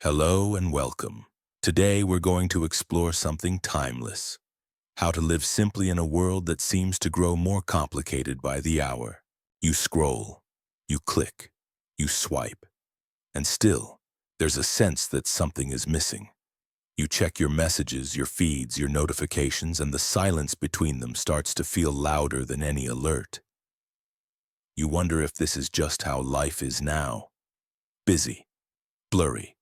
Hello and welcome. Today we're going to explore something timeless. How to live simply in a world that seems to grow more complicated by the hour. You scroll, you click, you swipe, and still, there's a sense that something is missing. You check your messages, your feeds, your notifications, and the silence between them starts to feel louder than any alert. You wonder if this is just how life is now. Busy, blurry,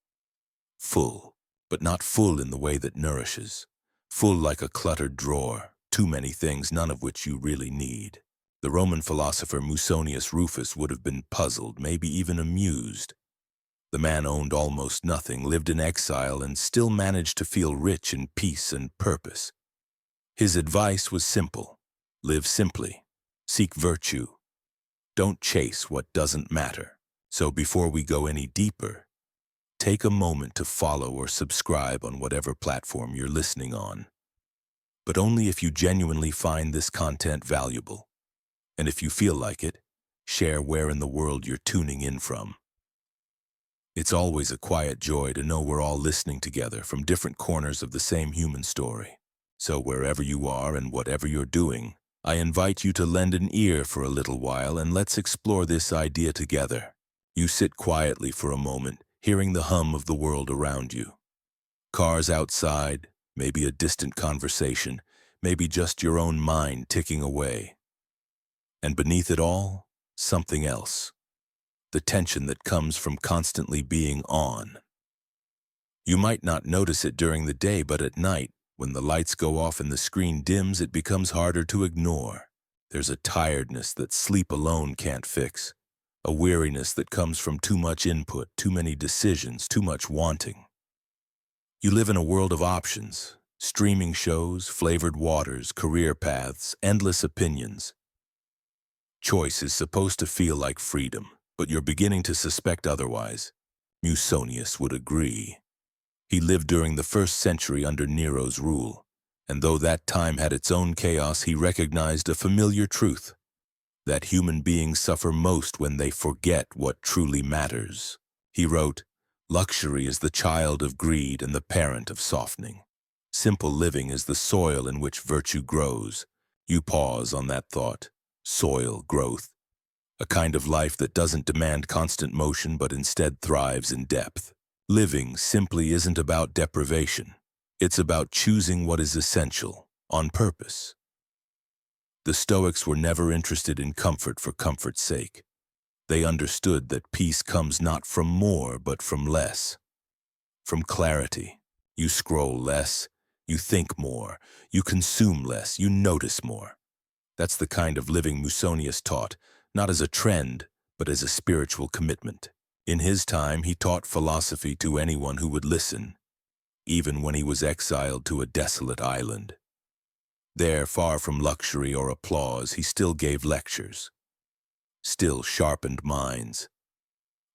full, but not full in the way that nourishes. Full like a cluttered drawer, too many things, none of which you really need. The Roman philosopher Musonius Rufus would have been puzzled, maybe even amused. The man owned almost nothing, lived in exile, and still managed to feel rich in peace and purpose. His advice was simple. Live simply. Seek virtue. Don't chase what doesn't matter. So before we go any deeper, take a moment to follow or subscribe on whatever platform you're listening on. But only if you genuinely find this content valuable. And if you feel like it, share where in the world you're tuning in from. It's always a quiet joy to know we're all listening together from different corners of the same human story. So wherever you are and whatever you're doing, I invite you to lend an ear for a little while and let's explore this idea together. You sit quietly for a moment, hearing the hum of the world around you. Cars outside, maybe a distant conversation, maybe just your own mind ticking away. And beneath it all, something else. The tension that comes from constantly being on. You might not notice it during the day, but at night, when the lights go off and the screen dims, it becomes harder to ignore. There's a tiredness that sleep alone can't fix. A weariness that comes from too much input, too many decisions, too much wanting. You live in a world of options, streaming shows, flavored waters, career paths, endless opinions. Choice is supposed to feel like freedom, but you're beginning to suspect otherwise. Musonius would agree. He lived during the 1st century under Nero's rule, and though that time had its own chaos, he recognized a familiar truth. That human beings suffer most when they forget what truly matters. He wrote, "Luxury is the child of greed and the parent of softening. Simple living is the soil in which virtue grows." You pause on that thought. Soil growth. A kind of life that doesn't demand constant motion but instead thrives in depth. Living simply isn't about deprivation. It's about choosing what is essential, on purpose. The Stoics were never interested in comfort for comfort's sake. They understood that peace comes not from more, but from less. From clarity. You scroll less, you think more, you consume less, you notice more. That's the kind of living Musonius taught, not as a trend, but as a spiritual commitment. In his time, he taught philosophy to anyone who would listen, even when he was exiled to a desolate island. There, far from luxury or applause, he still gave lectures, still sharpened minds,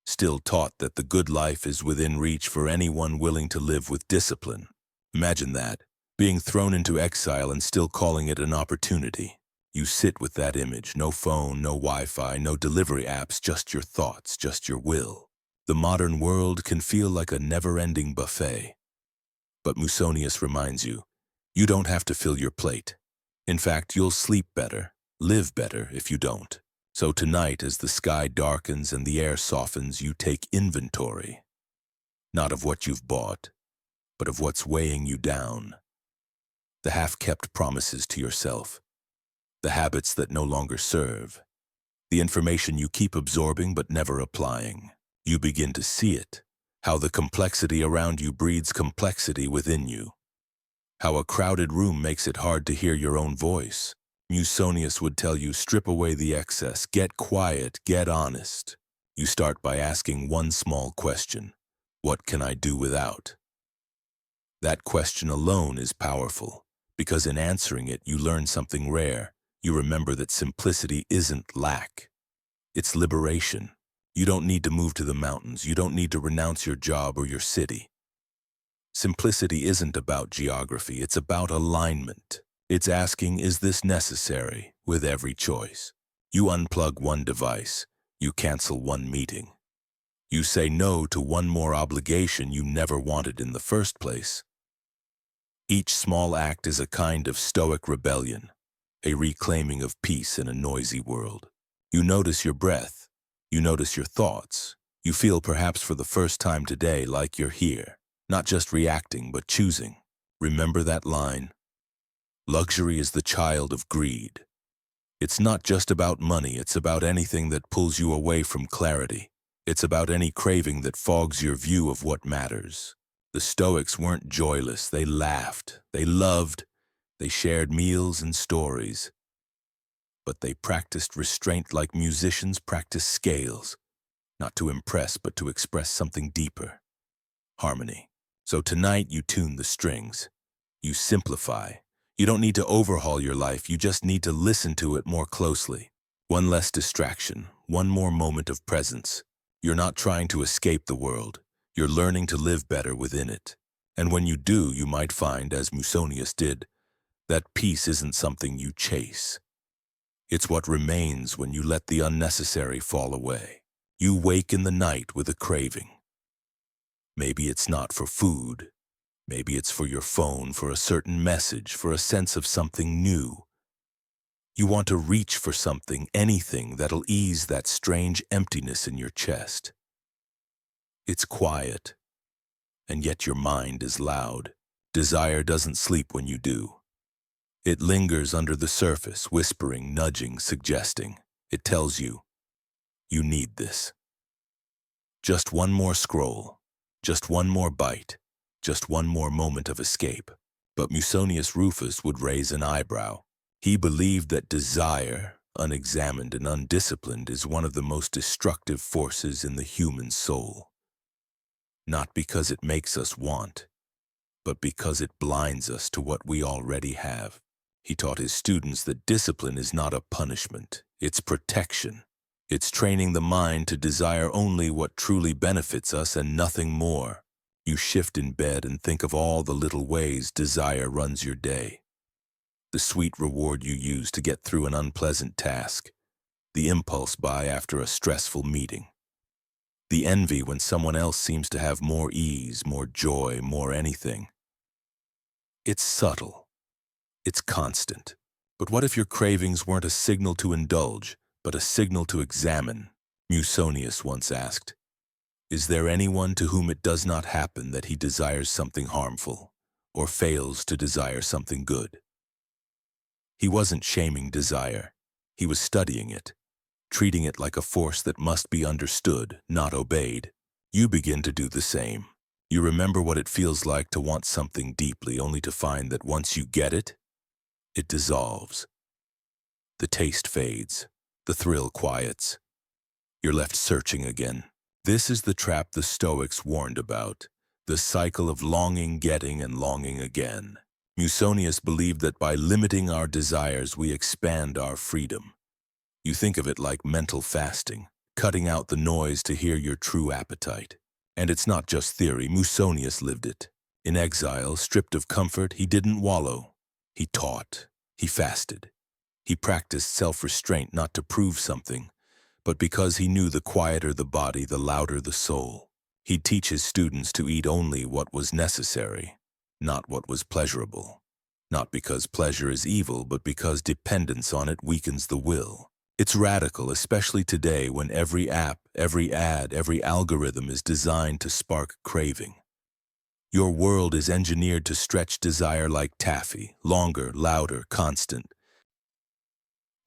still taught that the good life is within reach for anyone willing to live with discipline. Imagine that, being thrown into exile and still calling it an opportunity. You sit with that image, no phone, no Wi-Fi, no delivery apps, just your thoughts, just your will. The modern world can feel like a never-ending buffet. But Musonius reminds you, you don't have to fill your plate. In fact, you'll sleep better, live better if you don't. So tonight, as the sky darkens and the air softens, you take inventory. Not of what you've bought, but of what's weighing you down. The half-kept promises to yourself. The habits that no longer serve. The information you keep absorbing but never applying. You begin to see it. How the complexity around you breeds complexity within you. How a crowded room makes it hard to hear your own voice. Musonius would tell you, strip away the excess, get quiet, get honest. You start by asking one small question. What can I do without? That question alone is powerful, because in answering it you learn something rare. You remember that simplicity isn't lack. It's liberation. You don't need to move to the mountains. You don't need to renounce your job or your city. Simplicity isn't about geography. It's about alignment. It's asking, is this necessary, with every choice? You unplug one device. You cancel one meeting. You say no to one more obligation you never wanted in the first place. Each small act is a kind of Stoic rebellion, a reclaiming of peace in a noisy world. You notice your breath. You notice your thoughts. You feel perhaps for the first time today like you're here, not just reacting but choosing. Remember that line? Luxury is the child of greed. It's not just about money, it's about anything that pulls you away from clarity. It's about any craving that fogs your view of what matters. The Stoics weren't joyless, they laughed, they loved, they shared meals and stories. But they practiced restraint like musicians practice scales, not to impress but to express something deeper. Harmony. So tonight you tune the strings. You simplify. You don't need to overhaul your life, you just need to listen to it more closely. One less distraction, one more moment of presence. You're not trying to escape the world. You're learning to live better within it. And when you do, you might find, as Musonius did, that peace isn't something you chase. It's what remains when you let the unnecessary fall away. You wake in the night with a craving. Maybe it's not for food. Maybe it's for your phone, for a certain message, for a sense of something new. You want to reach for something, anything that'll ease that strange emptiness in your chest. It's quiet, and yet your mind is loud. Desire doesn't sleep when you do. It lingers under the surface, whispering, nudging, suggesting. It tells you, you need this. Just one more scroll, just one more bite, just one more moment of escape. But Musonius Rufus would raise an eyebrow. He believed that desire, unexamined and undisciplined, is one of the most destructive forces in the human soul. Not because it makes us want, but because it blinds us to what we already have. He taught his students that discipline is not a punishment, it's protection. It's training the mind to desire only what truly benefits us and nothing more. You shift in bed and think of all the little ways desire runs your day. The sweet reward you use to get through an unpleasant task, the impulse buy after a stressful meeting, the envy when someone else seems to have more ease, more joy, more anything. It's subtle. It's constant. But what if your cravings weren't a signal to indulge, but a signal to examine? Musonius once asked, is there anyone to whom it does not happen that he desires something harmful, or fails to desire something good? He wasn't shaming desire. He was studying it, treating it like a force that must be understood, not obeyed. You begin to do the same. You remember what it feels like to want something deeply, only to find that once you get it, it dissolves. The taste fades. The thrill quiets. You're left searching again. This is the trap the Stoics warned about, the cycle of longing, getting, and longing again. Musonius believed that by limiting our desires, we expand our freedom. You think of it like mental fasting, cutting out the noise to hear your true appetite. And it's not just theory, Musonius lived it. In exile, stripped of comfort, he didn't wallow. He taught. He fasted. He practiced self-restraint not to prove something, but because he knew the quieter the body, the louder the soul. He'd teach his students to eat only what was necessary, not what was pleasurable. Not because pleasure is evil, but because dependence on it weakens the will. It's radical, especially today when every app, every ad, every algorithm is designed to spark craving. Your world is engineered to stretch desire like taffy, longer, louder, constant.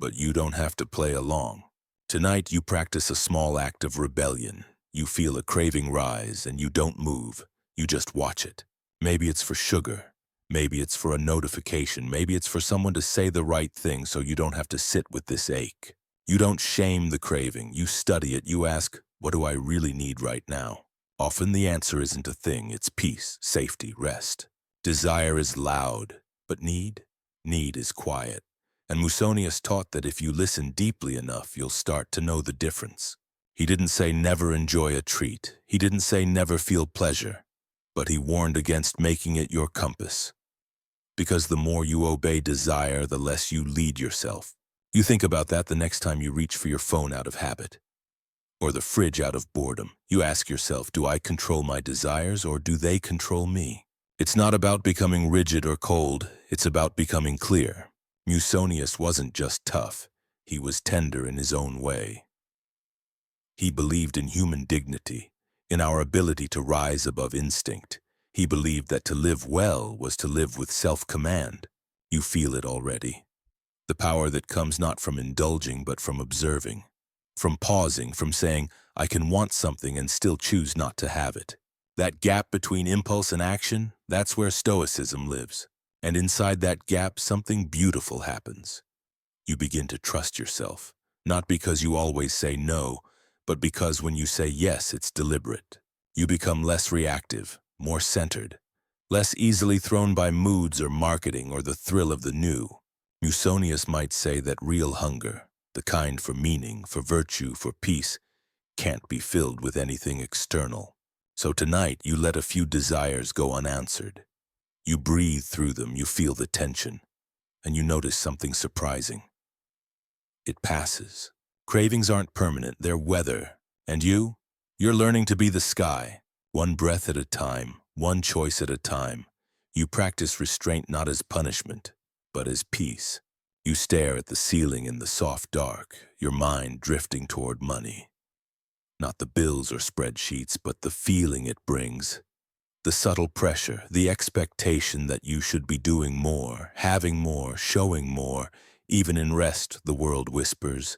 But you don't have to play along. Tonight you practice a small act of rebellion. You feel a craving rise and you don't move. You just watch it. Maybe it's for sugar. Maybe it's for a notification. Maybe it's for someone to say the right thing so you don't have to sit with this ache. You don't shame the craving. You study it. You ask, what do I really need right now? Often the answer isn't a thing. It's peace, safety, rest. Desire is loud, but need is quiet. And Musonius taught that if you listen deeply enough, you'll start to know the difference. He didn't say never enjoy a treat. He didn't say never feel pleasure. But he warned against making it your compass. Because the more you obey desire, the less you lead yourself. You think about that the next time you reach for your phone out of habit. or the fridge out of boredom. You ask yourself, do I control my desires or do they control me? It's not about becoming rigid or cold, it's about becoming clear. Musonius wasn't just tough, he was tender in his own way. He believed in human dignity, in our ability to rise above instinct. He believed that to live well was to live with self-command. You feel it already. The power that comes not from indulging but from observing, from pausing, from saying, I can want something and still choose not to have it. That gap between impulse and action, that's where Stoicism lives. And inside that gap, something beautiful happens. You begin to trust yourself, not because you always say no, but because when you say yes, it's deliberate. You become less reactive, more centered, less easily thrown by moods or marketing or the thrill of the new. Musonius might say that real hunger, the kind for meaning, for virtue, for peace, can't be filled with anything external. So tonight, you let a few desires go unanswered. You breathe through them, you feel the tension, and you notice something surprising. It passes. Cravings aren't permanent, they're weather. And you're learning to be the sky, one breath at a time, one choice at a time. You practice restraint not as punishment, but as peace. You stare at the ceiling in the soft dark, your mind drifting toward money. Not the bills or spreadsheets, but the feeling it brings. The subtle pressure, the expectation that you should be doing more, having more, showing more. Even in rest, the world whispers,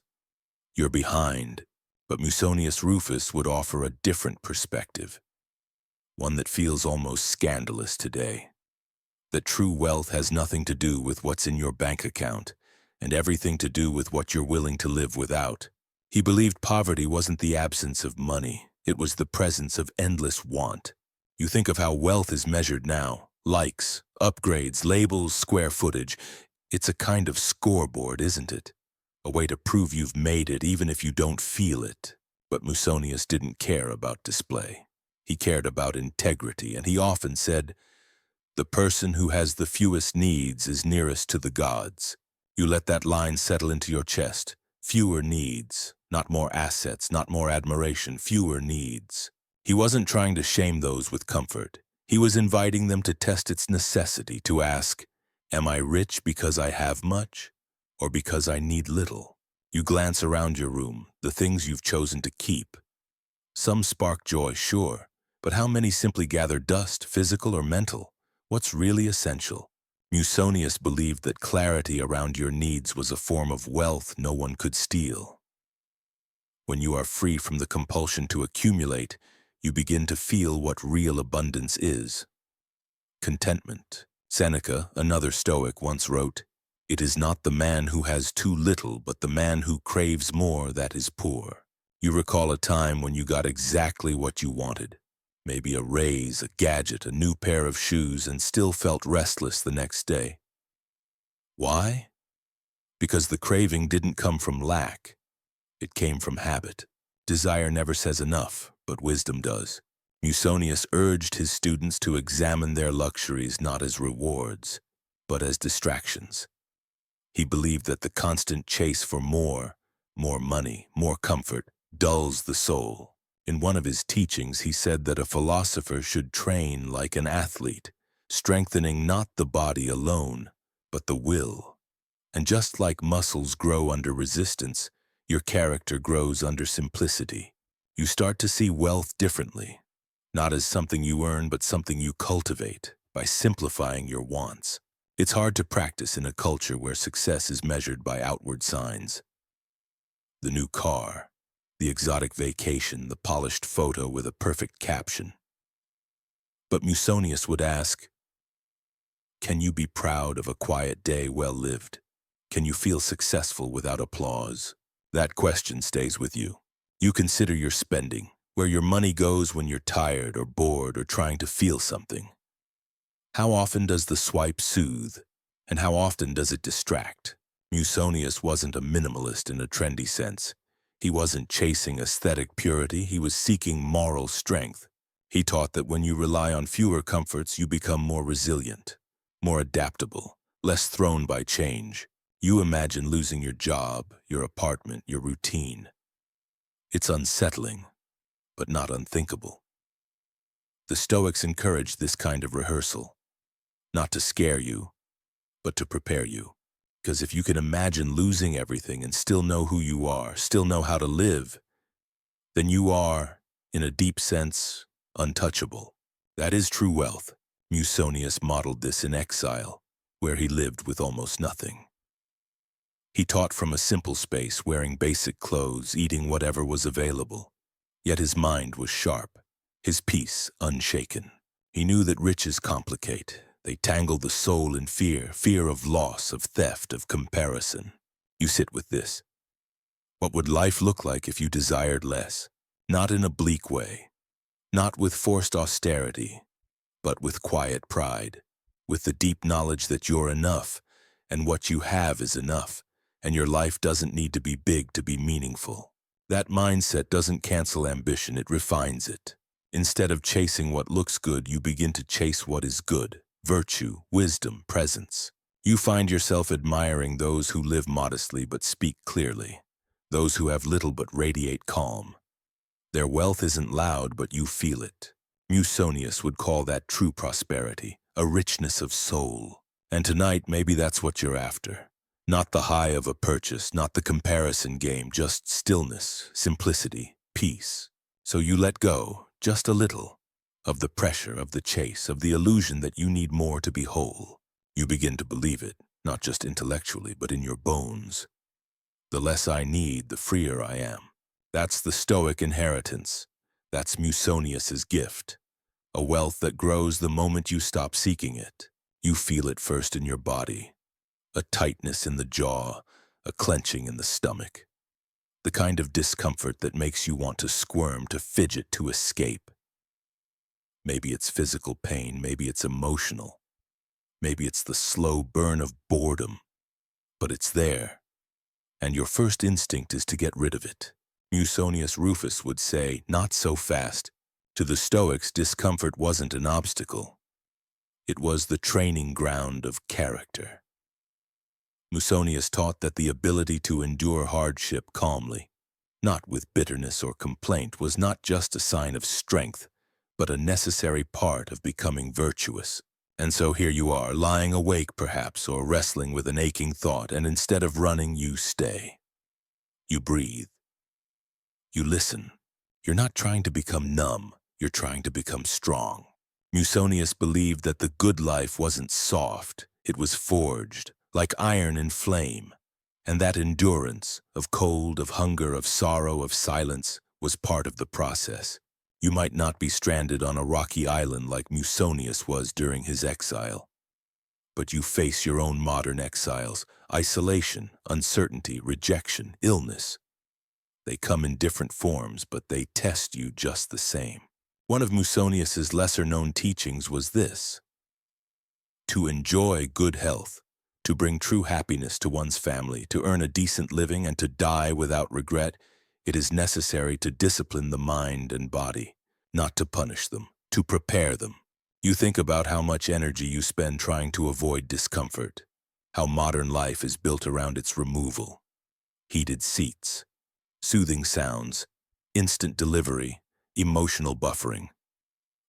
you're behind. But Musonius Rufus would offer a different perspective, one that feels almost scandalous today. That true wealth has nothing to do with what's in your bank account, and everything to do with what you're willing to live without. He believed poverty wasn't the absence of money, it was the presence of endless want. You think of how wealth is measured now. Likes, upgrades, labels, square footage. It's a kind of scoreboard, isn't it? A way to prove you've made it even if you don't feel it. But Musonius didn't care about display. He cared about integrity, and he often said, the person who has the fewest needs is nearest to the gods. You let that line settle into your chest. Fewer needs, not more assets, not more admiration, fewer needs. He wasn't trying to shame those with comfort. He was inviting them to test its necessity, to ask, am I rich because I have much, or because I need little? You glance around your room, the things you've chosen to keep. Some spark joy, sure, but how many simply gather dust, physical or mental? What's really essential? Musonius believed that clarity around your needs was a form of wealth no one could steal. When you are free from the compulsion to accumulate, you begin to feel what real abundance is. Contentment. Seneca, another Stoic, once wrote, "It is not the man who has too little, but the man who craves more that is poor." You recall a time when you got exactly what you wanted. Maybe a raise, a gadget, a new pair of shoes, and still felt restless the next day. Why? Because the craving didn't come from lack. It came from habit. Desire never says enough, but wisdom does. Musonius urged his students to examine their luxuries not as rewards, but as distractions. He believed that the constant chase for more money, more comfort, dulls the soul. In one of his teachings, he said that a philosopher should train like an athlete, strengthening not the body alone, but the will. And just like muscles grow under resistance, your character grows under simplicity. You start to see wealth differently, not as something you earn, but something you cultivate by simplifying your wants. It's hard to practice in a culture where success is measured by outward signs. The new car, the exotic vacation, the polished photo with a perfect caption. But Musonius would ask, can you be proud of a quiet day well lived? Can you feel successful without applause? That question stays with you. You consider your spending, where your money goes when you're tired or bored or trying to feel something. How often does the swipe soothe, and how often does it distract? Musonius wasn't a minimalist in a trendy sense. He wasn't chasing aesthetic purity, he was seeking moral strength. He taught that when you rely on fewer comforts, you become more resilient, more adaptable, less thrown by change. You imagine losing your job, your apartment, your routine. It's unsettling, but not unthinkable. The Stoics encouraged this kind of rehearsal, not to scare you, but to prepare you. Because if you can imagine losing everything and still know who you are, still know how to live, then you are, in a deep sense, untouchable. That is true wealth. Musonius modeled this in exile, where he lived with almost nothing. He taught from a simple space, wearing basic clothes, eating whatever was available. Yet his mind was sharp, his peace unshaken. He knew that riches complicate. They tangle the soul in fear, fear of loss, of theft, of comparison. You sit with this. What would life look like if you desired less? Not in a bleak way, not with forced austerity, but with quiet pride, with the deep knowledge that you're enough, and what you have is enough, and your life doesn't need to be big to be meaningful. That mindset doesn't cancel ambition, it refines it. Instead of chasing what looks good, you begin to chase what is good. Virtue, wisdom, presence. You find yourself admiring those who live modestly but speak clearly, those who have little but radiate calm. Their wealth isn't loud, but you feel it. Musonius would call that true prosperity, a richness of soul. And tonight, maybe that's what you're after. Not the high of a purchase, not the comparison game, just stillness, simplicity, peace. So you let go, just a little, of the pressure, of the chase, of the illusion that you need more to be whole. You begin to believe it, not just intellectually, but in your bones. The less I need, the freer I am. That's the Stoic inheritance. That's Musonius's gift. A wealth that grows the moment you stop seeking it. You feel it first in your body. A tightness in the jaw, a clenching in the stomach. The kind of discomfort that makes you want to squirm, to fidget, to escape. Maybe it's physical pain, maybe it's emotional. Maybe it's the slow burn of boredom. But it's there, and your first instinct is to get rid of it. Musonius Rufus would say, not so fast. To the Stoics, discomfort wasn't an obstacle. It was the training ground of character. Musonius taught that the ability to endure hardship calmly, not with bitterness or complaint, was not just a sign of strength, but a necessary part of becoming virtuous. And so here you are, lying awake perhaps, or wrestling with an aching thought, and instead of running, you stay. You breathe. You listen. You're not trying to become numb, you're trying to become strong. Musonius believed that the good life wasn't soft, it was forged, like iron in flame. And that endurance, of cold, of hunger, of sorrow, of silence, was part of the process. You might not be stranded on a rocky island like Musonius was during his exile. But you face your own modern exiles, isolation, uncertainty, rejection, illness. They come in different forms, but they test you just the same. One of Musonius's lesser-known teachings was this: to enjoy good health, to bring true happiness to one's family, to earn a decent living, and to die without regret, it is necessary to discipline the mind and body, not to punish them, to prepare them. You think about how much energy you spend trying to avoid discomfort, how modern life is built around its removal. Heated seats, soothing sounds, instant delivery, emotional buffering.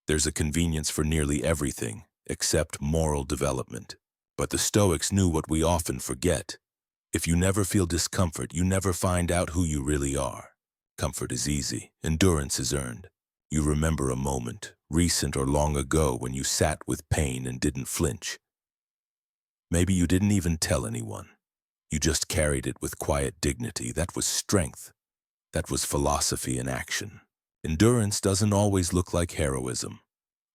There's a convenience for nearly everything, except moral development. But the Stoics knew what we often forget. If you never feel discomfort, you never find out who you really are. Comfort is easy, endurance is earned. You remember a moment, recent or long ago, when you sat with pain and didn't flinch. Maybe you didn't even tell anyone. You just carried it with quiet dignity. That was strength. That was philosophy in action. Endurance doesn't always look like heroism.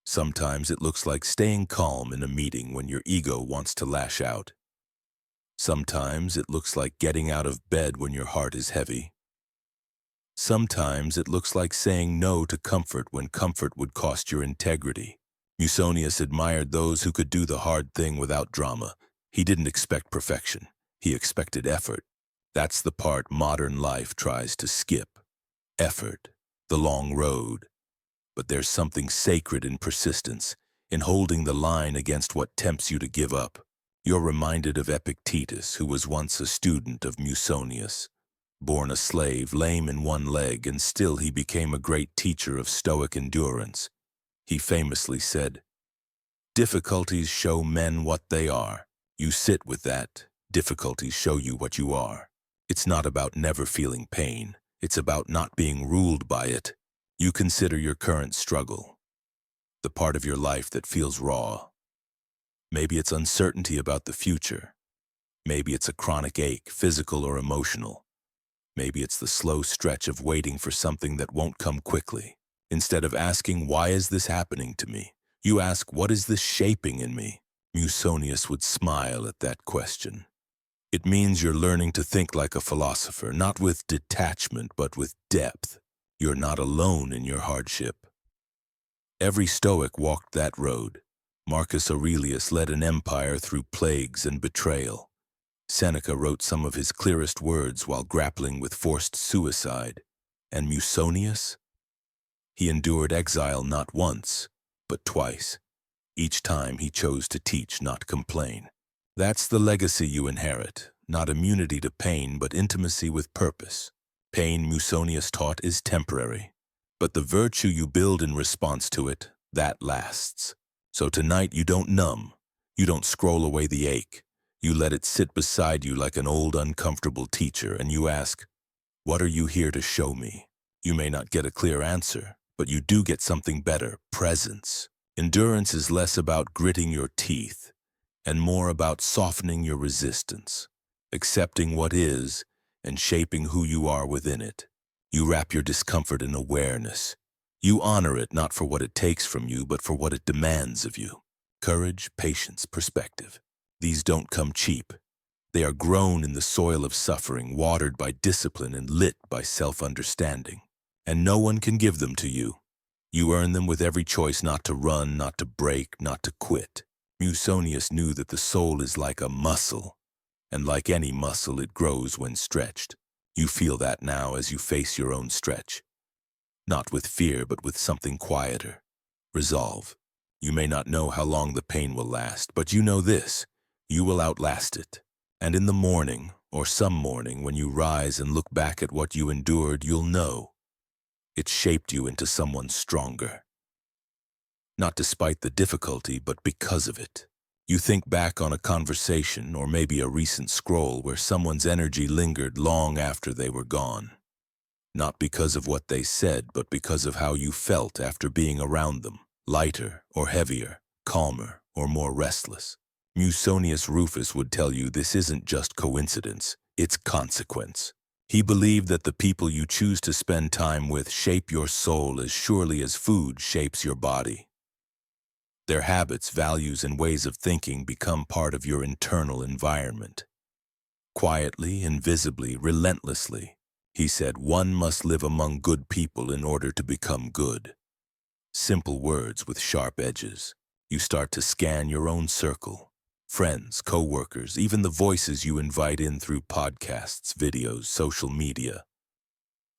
Sometimes it looks like staying calm in a meeting when your ego wants to lash out. Sometimes it looks like getting out of bed when your heart is heavy. Sometimes it looks like saying no to comfort when comfort would cost your integrity. Musonius admired those who could do the hard thing without drama. He didn't expect perfection. He expected effort. That's the part modern life tries to skip. Effort, the long road. But there's something sacred in persistence, in holding the line against what tempts you to give up. You're reminded of Epictetus, who was once a student of Musonius. Born a slave, lame in one leg, and still he became a great teacher of Stoic endurance. He famously said, "Difficulties show men what they are. You sit with that. Difficulties show you what you are." It's not about never feeling pain. It's about not being ruled by it. You consider your current struggle, the part of your life that feels raw. Maybe it's uncertainty about the future. Maybe it's a chronic ache, physical or emotional. Maybe it's the slow stretch of waiting for something that won't come quickly. Instead of asking, "Why is this happening to me?" you ask, "What is this shaping in me?" Musonius would smile at that question. It means you're learning to think like a philosopher, not with detachment, but with depth. You're not alone in your hardship. Every Stoic walked that road. Marcus Aurelius led an empire through plagues and betrayal. Seneca wrote some of his clearest words while grappling with forced suicide. And Musonius? He endured exile not once, but twice. Each time he chose to teach, not complain. That's the legacy you inherit, not immunity to pain, but intimacy with purpose. Pain, Musonius taught, is temporary, but the virtue you build in response to it, that lasts. So tonight you don't numb, you don't scroll away the ache. You let it sit beside you like an old, uncomfortable teacher, and you ask, "What are you here to show me?" You may not get a clear answer, but you do get something better: presence. Endurance is less about gritting your teeth and more about softening your resistance, accepting what is and shaping who you are within it. You wrap your discomfort in awareness. You honor it not for what it takes from you, but for what it demands of you. Courage, patience, perspective. These don't come cheap. They are grown in the soil of suffering, watered by discipline and lit by self-understanding. And no one can give them to you. You earn them with every choice not to run, not to break, not to quit. Musonius knew that the soul is like a muscle, and like any muscle, it grows when stretched. You feel that now as you face your own stretch. Not with fear, but with something quieter. Resolve. You may not know how long the pain will last, but you know this: you will outlast it. And in the morning, or some morning, when you rise and look back at what you endured, you'll know it shaped you into someone stronger. Not despite the difficulty, but because of it. You think back on a conversation or maybe a recent scroll where someone's energy lingered long after they were gone. Not because of what they said, but because of how you felt after being around them. Lighter or heavier, calmer or more restless. Musonius Rufus would tell you this isn't just coincidence, it's consequence. He believed that the people you choose to spend time with shape your soul as surely as food shapes your body. Their habits, values, and ways of thinking become part of your internal environment. Quietly, invisibly, relentlessly, he said, one must live among good people in order to become good. Simple words with sharp edges. You start to scan your own circle. Friends, co-workers, even the voices you invite in through podcasts, videos, social media.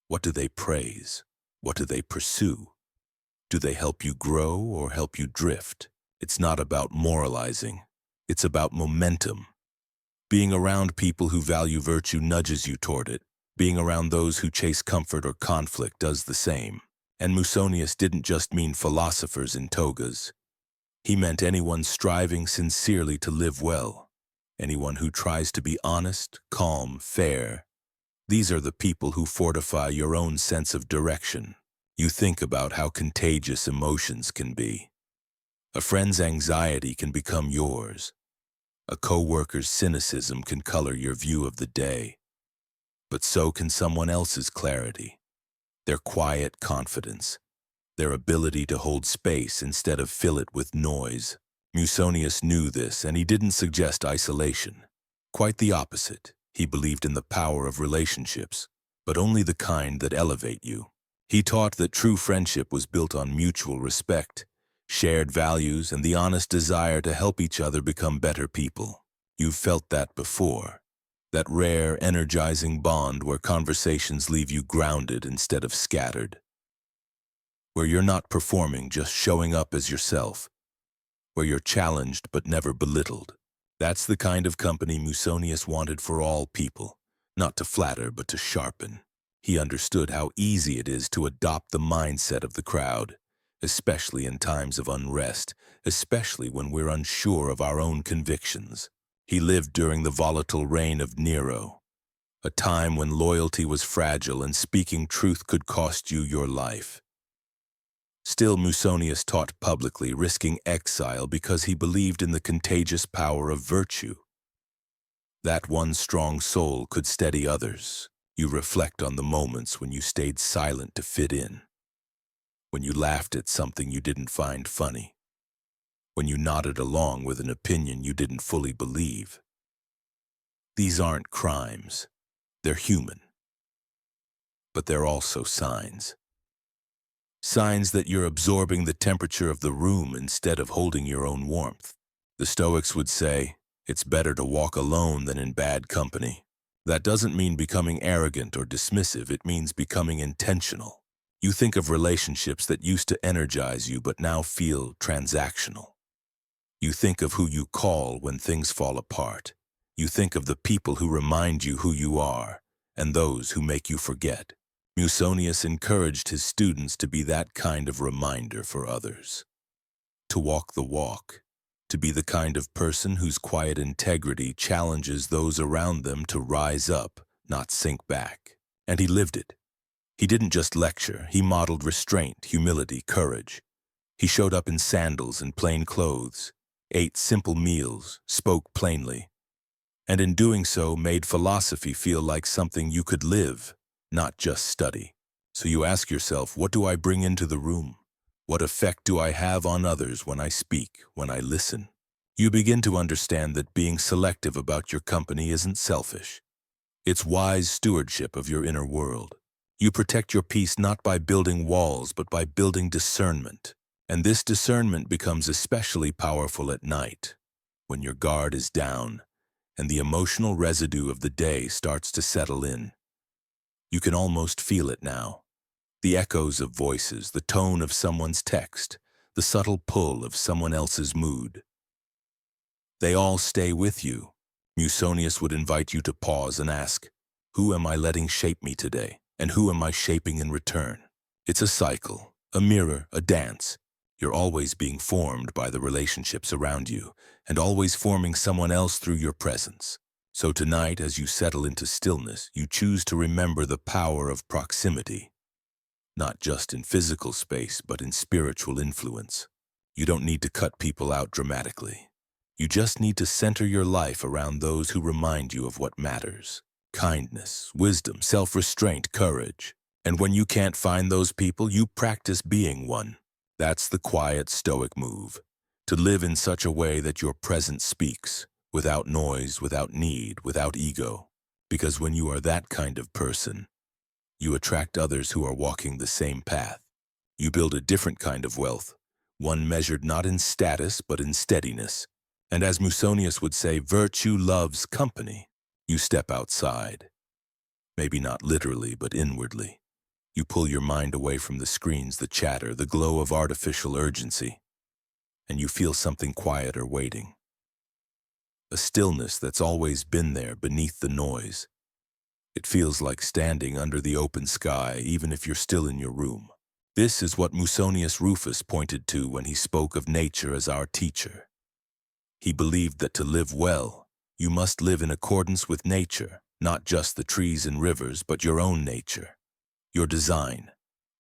What do they praise? What do they pursue? Do they help you grow or help you drift? It's not about moralizing. It's about momentum. Being around people who value virtue nudges you toward it. Being around those who chase comfort or conflict does the same. And Musonius didn't just mean philosophers in togas. He meant anyone striving sincerely to live well. Anyone who tries to be honest, calm, fair. These are the people who fortify your own sense of direction. You think about how contagious emotions can be. A friend's anxiety can become yours. A co-worker's cynicism can color your view of the day. But so can someone else's clarity, their quiet confidence, their ability to hold space instead of fill it with noise. Musonius knew this, and he didn't suggest isolation. Quite the opposite. He believed in the power of relationships, but only the kind that elevate you. He taught that true friendship was built on mutual respect, shared values, and the honest desire to help each other become better people. You've felt that before. That rare, energizing bond where conversations leave you grounded instead of scattered. Where you're not performing, just showing up as yourself. Where you're challenged but never belittled. That's the kind of company Musonius wanted for all people. not to flatter but to sharpen. He understood how easy it is to adopt the mindset of the crowd, especially in times of unrest, especially when we're unsure of our own convictions. He lived during the volatile reign of Nero, a time when loyalty was fragile and speaking truth could cost you your life. Still, Musonius taught publicly, risking exile because he believed in the contagious power of virtue. That one strong soul could steady others. You reflect on the moments when you stayed silent to fit in, when you laughed at something you didn't find funny, when you nodded along with an opinion you didn't fully believe. These aren't crimes. They're human. But they're also signs. Signs that you're absorbing the temperature of the room instead of holding your own warmth. The Stoics would say, it's better to walk alone than in bad company. That doesn't mean becoming arrogant or dismissive, it means becoming intentional. You think of relationships that used to energize you but now feel transactional. You think of who you call when things fall apart. You think of the people who remind you who you are and those who make you forget. Musonius encouraged his students to be that kind of reminder for others. To walk the walk. To be the kind of person whose quiet integrity challenges those around them to rise up, not sink back. And he lived it. He didn't just lecture, he modeled restraint, humility, courage. He showed up in sandals and plain clothes, ate simple meals, spoke plainly, and in doing so made philosophy feel like something you could live, not just study. So you ask yourself, what do I bring into the room? What effect do I have on others when I speak, when I listen? You begin to understand that being selective about your company isn't selfish. It's wise stewardship of your inner world. You protect your peace not by building walls, but by building discernment. And this discernment becomes especially powerful at night, when your guard is down and the emotional residue of the day starts to settle in. You can almost feel it now. The echoes of voices, the tone of someone's text, the subtle pull of someone else's mood. They all stay with you. Musonius would invite you to pause and ask, who am I letting shape me today? And who am I shaping in return? It's a cycle, a mirror, a dance. You're always being formed by the relationships around you, and always forming someone else through your presence. So tonight, as you settle into stillness, you choose to remember the power of proximity. Not just in physical space, but in spiritual influence. You don't need to cut people out dramatically. You just need to center your life around those who remind you of what matters. Kindness, wisdom, self-restraint, courage. And when you can't find those people, you practice being one. That's the quiet Stoic move. To live in such a way that your presence speaks, without noise, without need, without ego. Because when you are that kind of person, you attract others who are walking the same path. You build a different kind of wealth, one measured not in status but in steadiness. And as Musonius would say, virtue loves company. You step outside. Maybe not literally, but inwardly. You pull your mind away from the screens, the chatter, the glow of artificial urgency, and you feel something quieter waiting. A stillness that's always been there beneath the noise. It feels like standing under the open sky, even if you're still in your room. This is what Musonius Rufus pointed to when he spoke of nature as our teacher. He believed that to live well, you must live in accordance with nature, not just the trees and rivers, but your own nature, your design,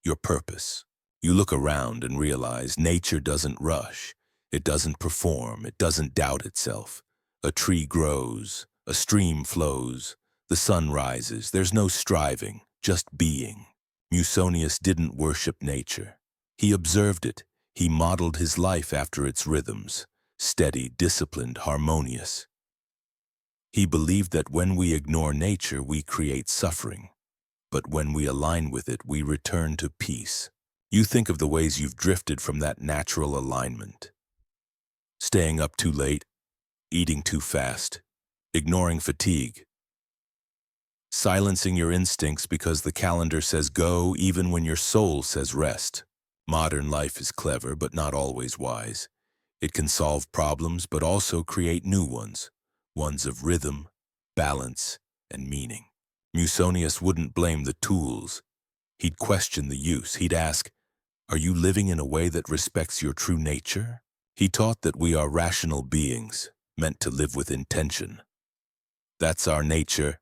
your purpose. You look around and realize nature doesn't rush, it doesn't perform, it doesn't doubt itself. A tree grows, a stream flows, the sun rises, there's no striving, just being. Musonius didn't worship nature. He observed it. He modeled his life after its rhythms, steady, disciplined, harmonious. He believed that when we ignore nature, we create suffering. But when we align with it, we return to peace. You think of the ways you've drifted from that natural alignment. Staying up too late, eating too fast, ignoring fatigue, silencing your instincts because the calendar says go even when your soul says rest. Modern life is clever, but not always wise. It can solve problems, but also create new ones, ones of rhythm, balance, and meaning. Musonius wouldn't blame the tools. He'd question the use. He'd ask, are you living in a way that respects your true nature? He taught that we are rational beings, meant to live with intention. That's our nature,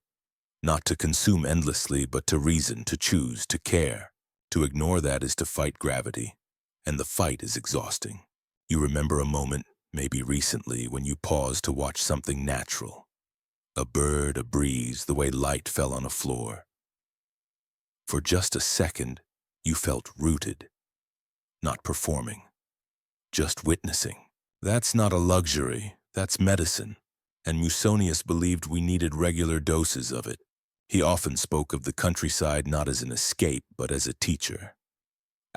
not to consume endlessly, but to reason, to choose, to care. To ignore that is to fight gravity, and the fight is exhausting. You remember a moment, maybe recently, when you paused to watch something natural. A bird, a breeze, the way light fell on a floor. For just a second, you felt rooted, not performing, just witnessing. That's not a luxury, that's medicine, and Musonius believed we needed regular doses of it. He often spoke of the countryside not as an escape, but as a teacher.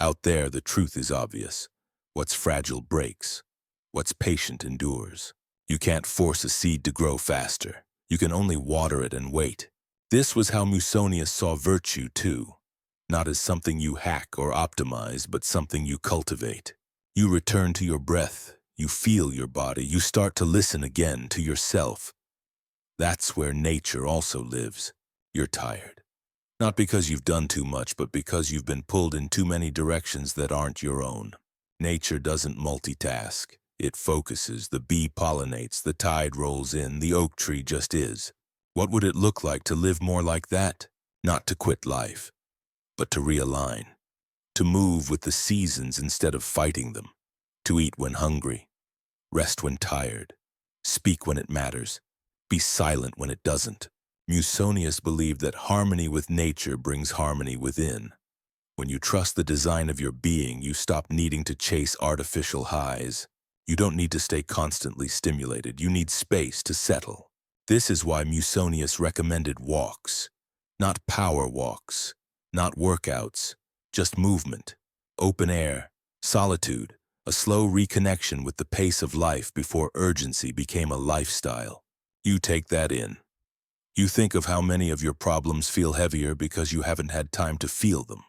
Out there, the truth is obvious. What's fragile breaks. What's patient endures. You can't force a seed to grow faster. You can only water it and wait. This was how Musonius saw virtue, too. Not as something you hack or optimize, but something you cultivate. You return to your breath. You feel your body. You start to listen again to yourself. That's where nature also lives. You're tired. Not because you've done too much, but because you've been pulled in too many directions that aren't your own. Nature doesn't multitask. It focuses. The bee pollinates, the tide rolls in, the oak tree just is. What would it look like to live more like that? Not to quit life, but to realign. To move with the seasons instead of fighting them. To eat when hungry. Rest when tired. Speak when it matters. Be silent when it doesn't. Musonius believed that harmony with nature brings harmony within. When you trust the design of your being, you stop needing to chase artificial highs. You don't need to stay constantly stimulated. You need space to settle. This is why Musonius recommended walks. Not power walks, not workouts, just movement, open air, solitude, a slow reconnection with the pace of life before urgency became a lifestyle. You take that in. You think of how many of your problems feel heavier because you haven't had time to feel them.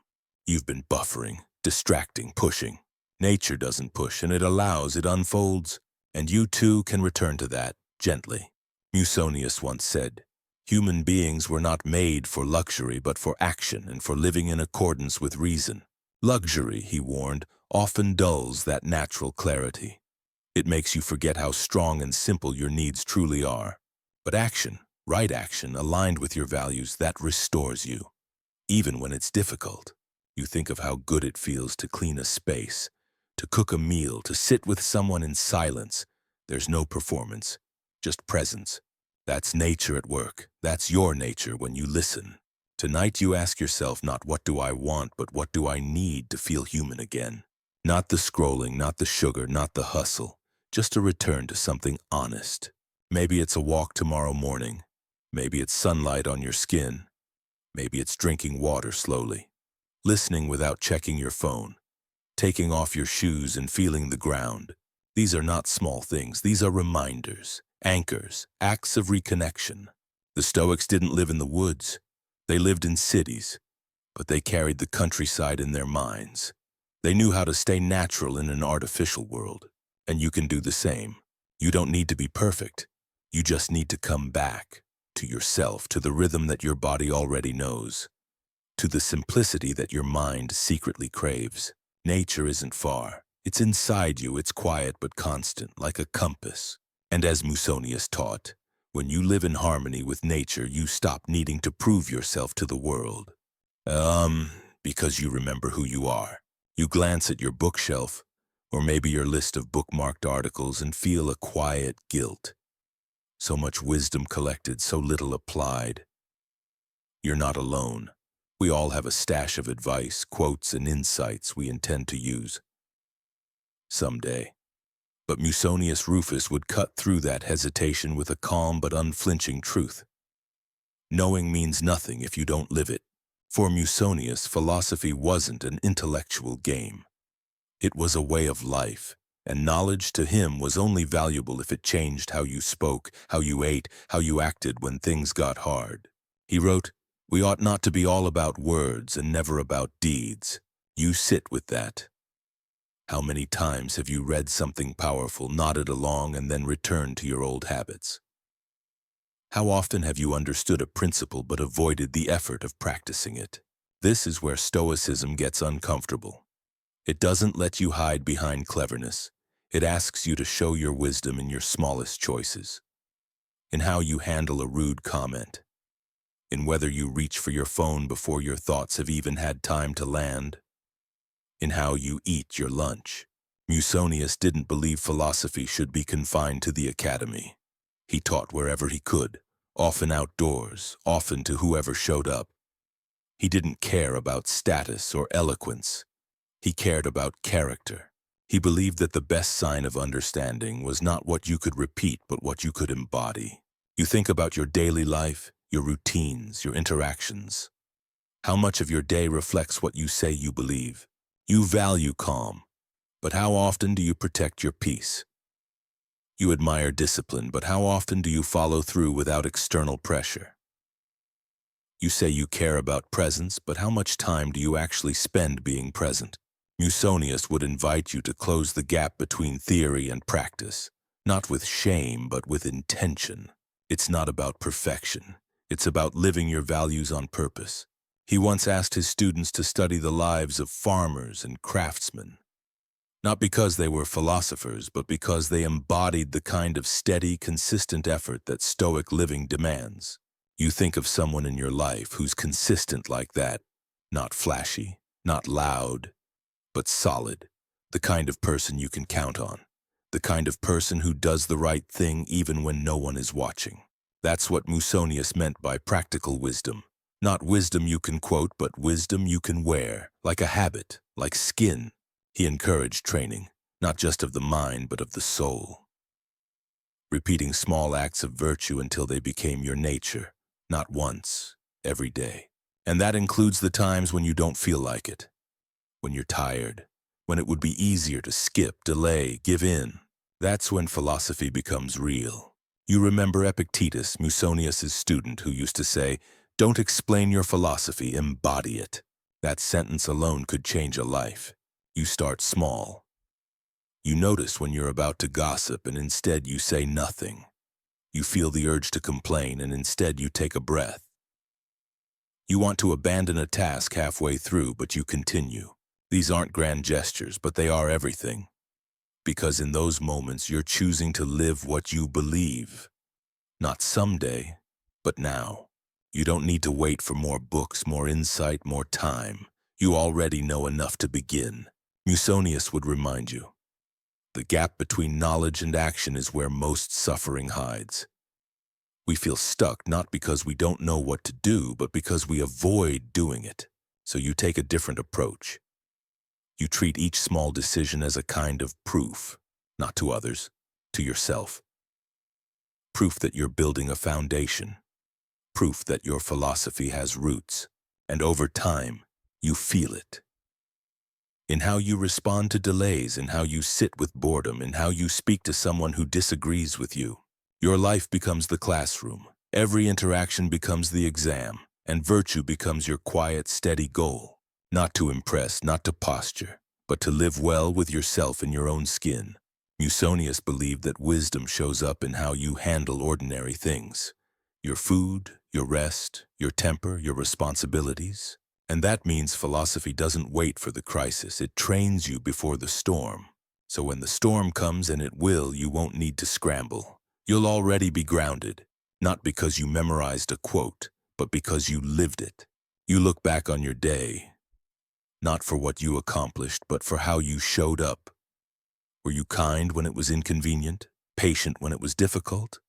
You've been buffering, distracting, pushing. Nature doesn't push, and it allows, it unfolds, and you too can return to that, gently. Musonius once said, human beings were not made for luxury but for action and for living in accordance with reason. Luxury, he warned, often dulls that natural clarity. It makes you forget how strong and simple your needs truly are. But action, right action, aligned with your values, that restores you. Even when it's difficult, you think of how good it feels to clean a space, to cook a meal, to sit with someone in silence. There's no performance, just presence. That's nature at work. That's your nature when you listen. Tonight you ask yourself not what do I want, but what do I need to feel human again? Not the scrolling, not the sugar, not the hustle. Just a return to something honest. Maybe it's a walk tomorrow morning. Maybe it's sunlight on your skin. Maybe it's drinking water slowly. Listening without checking your phone. Taking off your shoes and feeling the ground. These are not small things. These are reminders, anchors, acts of reconnection. The Stoics didn't live in the woods. They lived in cities, but they carried the countryside in their minds. They knew how to stay natural in an artificial world. And you can do the same. You don't need to be perfect. You just need to come back to yourself, to the rhythm that your body already knows, to the simplicity that your mind secretly craves. Nature isn't far. It's inside you. It's quiet but constant, like a compass. And as Musonius taught, when you live in harmony with nature, you stop needing to prove yourself to the world. Because you remember who you are. You glance at your bookshelf, or maybe your list of bookmarked articles, and feel a quiet guilt. So much wisdom collected, so little applied. You're not alone. We all have a stash of advice, quotes, and insights we intend to use someday. But Musonius Rufus would cut through that hesitation with a calm but unflinching truth. Knowing means nothing if you don't live it. For Musonius, philosophy wasn't an intellectual game. It was a way of life, and knowledge to him was only valuable if it changed how you spoke, how you ate, how you acted when things got hard. He wrote, "We ought not to be all about words and never about deeds." You sit with that. How many times have you read something powerful, nodded along, and then returned to your old habits? How often have you understood a principle but avoided the effort of practicing it? This is where Stoicism gets uncomfortable. It doesn't let you hide behind cleverness. It asks you to show your wisdom in your smallest choices, in how you handle a rude comment, in whether you reach for your phone before your thoughts have even had time to land, in how you eat your lunch. Musonius didn't believe philosophy should be confined to the academy. He taught wherever he could, often outdoors, often to whoever showed up. He didn't care about status or eloquence. He cared about character. He believed that the best sign of understanding was not what you could repeat, but what you could embody. You think about your daily life, your routines, your interactions. How much of your day reflects what you say you believe? You value calm, but how often do you protect your peace? You admire discipline, but how often do you follow through without external pressure? You say you care about presence, but how much time do you actually spend being present? Musonius would invite you to close the gap between theory and practice, not with shame, but with intention. It's not about perfection. It's about living your values on purpose. He once asked his students to study the lives of farmers and craftsmen, not because they were philosophers, but because they embodied the kind of steady, consistent effort that Stoic living demands. You think of someone in your life who's consistent like that, not flashy, not loud, but solid, the kind of person you can count on, the kind of person who does the right thing even when no one is watching. That's what Musonius meant by practical wisdom. Not wisdom you can quote, but wisdom you can wear, like a habit, like skin. He encouraged training, not just of the mind, but of the soul. Repeating small acts of virtue until they became your nature, not once, every day. And that includes the times when you don't feel like it, when you're tired, when it would be easier to skip, delay, give in. That's when philosophy becomes real. You remember Epictetus, Musonius's student, who used to say, "Don't explain your philosophy, embody it." That sentence alone could change a life. You start small. You notice when you're about to gossip and instead you say nothing. You feel the urge to complain and instead you take a breath. You want to abandon a task halfway through, but you continue. These aren't grand gestures, but they are everything. Because in those moments, you're choosing to live what you believe. Not someday, but now. You don't need to wait for more books, more insight, more time. You already know enough to begin. Musonius would remind you. The gap between knowledge and action is where most suffering hides. We feel stuck not because we don't know what to do, but because we avoid doing it. So you take a different approach. You treat each small decision as a kind of proof, not to others, to yourself. Proof that you're building a foundation. Proof that your philosophy has roots. And over time, you feel it. In how you respond to delays, in how you sit with boredom, in how you speak to someone who disagrees with you. Your life becomes the classroom. Every interaction becomes the exam, and virtue becomes your quiet, steady goal. Not to impress, not to posture, but to live well with yourself in your own skin. Musonius believed that wisdom shows up in how you handle ordinary things. Your food, your rest, your temper, your responsibilities. And that means philosophy doesn't wait for the crisis. It trains you before the storm. So when the storm comes, and it will, you won't need to scramble. You'll already be grounded, not because you memorized a quote, but because you lived it. You look back on your day, not for what you accomplished, but for how you showed up. Were you kind when it was inconvenient? Patient when it was difficult?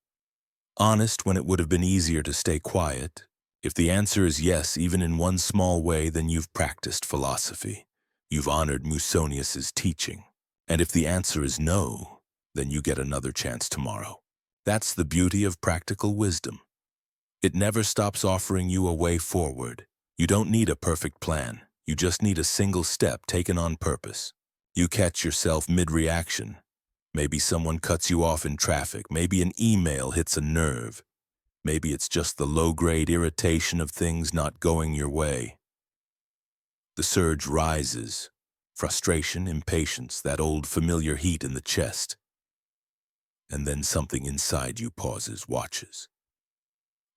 Honest when it would have been easier to stay quiet? If the answer is yes, even in one small way, then you've practiced philosophy. You've honored Musonius's teaching. And if the answer is no, then you get another chance tomorrow. That's the beauty of practical wisdom. It never stops offering you a way forward. You don't need a perfect plan. You just need a single step taken on purpose. You catch yourself mid-reaction. Maybe someone cuts you off in traffic. Maybe an email hits a nerve. Maybe it's just the low-grade irritation of things not going your way. The surge rises. Frustration, impatience, that old familiar heat in the chest. And then something inside you pauses, watches.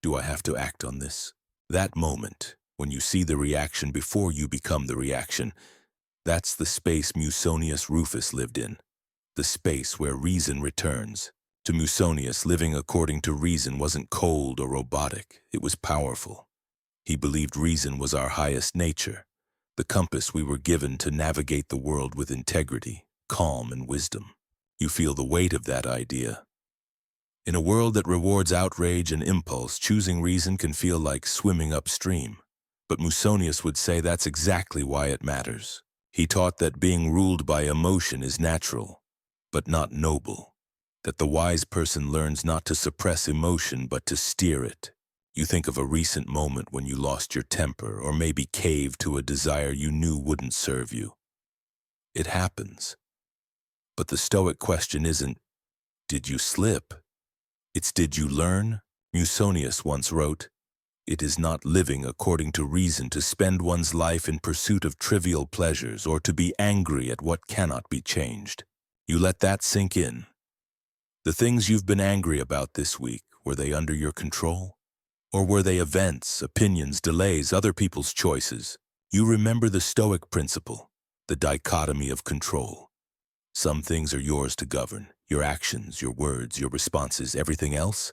Do I have to act on this? That moment, when you see the reaction before you become the reaction, that's the space Musonius Rufus lived in, the space where reason returns. To Musonius, living according to reason wasn't cold or robotic, it was powerful. He believed reason was our highest nature, the compass we were given to navigate the world with integrity, calm, and wisdom. You feel the weight of that idea. In a world that rewards outrage and impulse, choosing reason can feel like swimming upstream. But Musonius would say that's exactly why it matters. He taught that being ruled by emotion is natural, but not noble. That the wise person learns not to suppress emotion, but to steer it. You think of a recent moment when you lost your temper, or maybe caved to a desire you knew wouldn't serve you. It happens. But the Stoic question isn't, did you slip? It's, did you learn? Musonius once wrote, "It is not living according to reason to spend one's life in pursuit of trivial pleasures or to be angry at what cannot be changed." You let that sink in. The things you've been angry about this week, were they under your control? Or were they events, opinions, delays, other people's choices? You remember the Stoic principle, the dichotomy of control. Some things are yours to govern, your actions, your words, your responses, everything else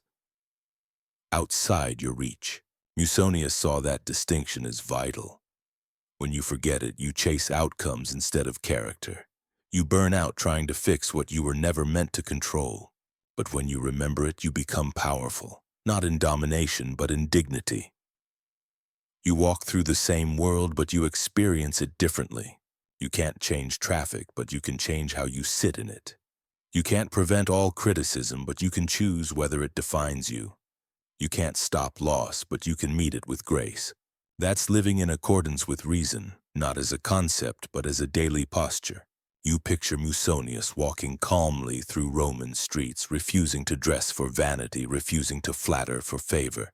outside your reach. Musonius saw that distinction as vital. When you forget it, you chase outcomes instead of character. You burn out trying to fix what you were never meant to control. But when you remember it, you become powerful, not in domination, but in dignity. You walk through the same world, but you experience it differently. You can't change traffic, but you can change how you sit in it. You can't prevent all criticism, but you can choose whether it defines you. You can't stop loss, but you can meet it with grace. That's living in accordance with reason, not as a concept, but as a daily posture. You picture Musonius walking calmly through Roman streets, refusing to dress for vanity, refusing to flatter for favor.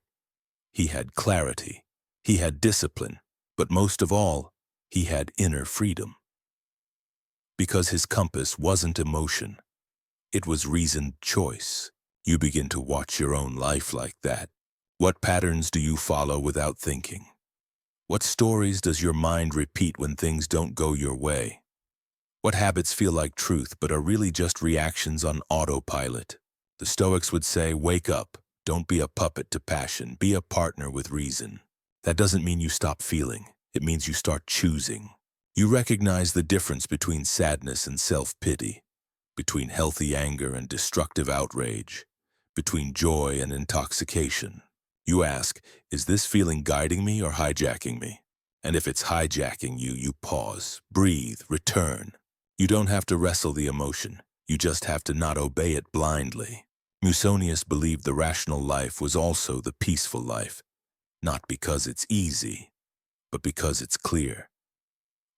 He had clarity, he had discipline, but most of all, he had inner freedom. Because his compass wasn't emotion, it was reasoned choice. You begin to watch your own life like that. What patterns do you follow without thinking? What stories does your mind repeat when things don't go your way? What habits feel like truth but are really just reactions on autopilot? The Stoics would say, wake up. Don't be a puppet to passion. Be a partner with reason. That doesn't mean you stop feeling. It means you start choosing. You recognize the difference between sadness and self-pity, between healthy anger and destructive outrage, between joy and intoxication. You ask, is this feeling guiding me or hijacking me? And if it's hijacking you, you pause, breathe, return. You don't have to wrestle the emotion. You just have to not obey it blindly. Musonius believed the rational life was also the peaceful life, not because it's easy, but because it's clear.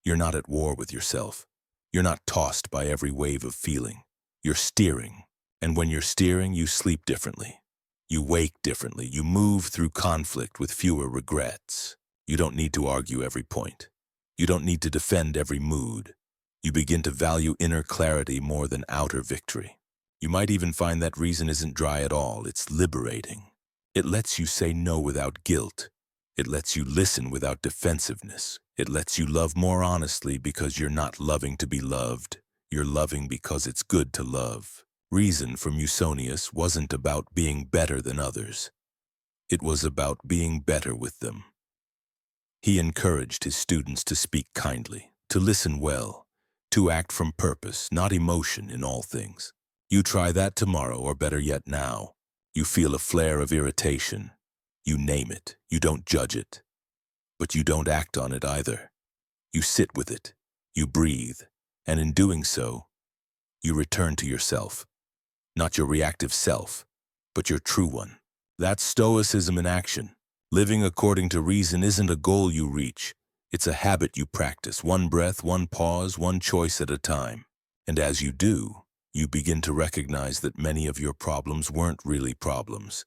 You're not at war with yourself. You're not tossed by every wave of feeling. You're steering. And when you're steering, you sleep differently. You wake differently. You move through conflict with fewer regrets. You don't need to argue every point. You don't need to defend every mood. You begin to value inner clarity more than outer victory. You might even find that reason isn't dry at all. It's liberating. It lets you say no without guilt. It lets you listen without defensiveness. It lets you love more honestly because you're not loving to be loved. You're loving because it's good to love. Reason for Musonius wasn't about being better than others. It was about being better with them. He encouraged his students to speak kindly, to listen well, to act from purpose, not emotion in all things. You try that tomorrow, or better yet now. You feel a flare of irritation. You name it. You don't judge it. But you don't act on it either. You sit with it. You breathe. And in doing so, you return to yourself. Not your reactive self, but your true one. That's Stoicism in action. Living according to reason isn't a goal you reach. It's a habit you practice, one breath, one pause, one choice at a time. And as you do, you begin to recognize that many of your problems weren't really problems.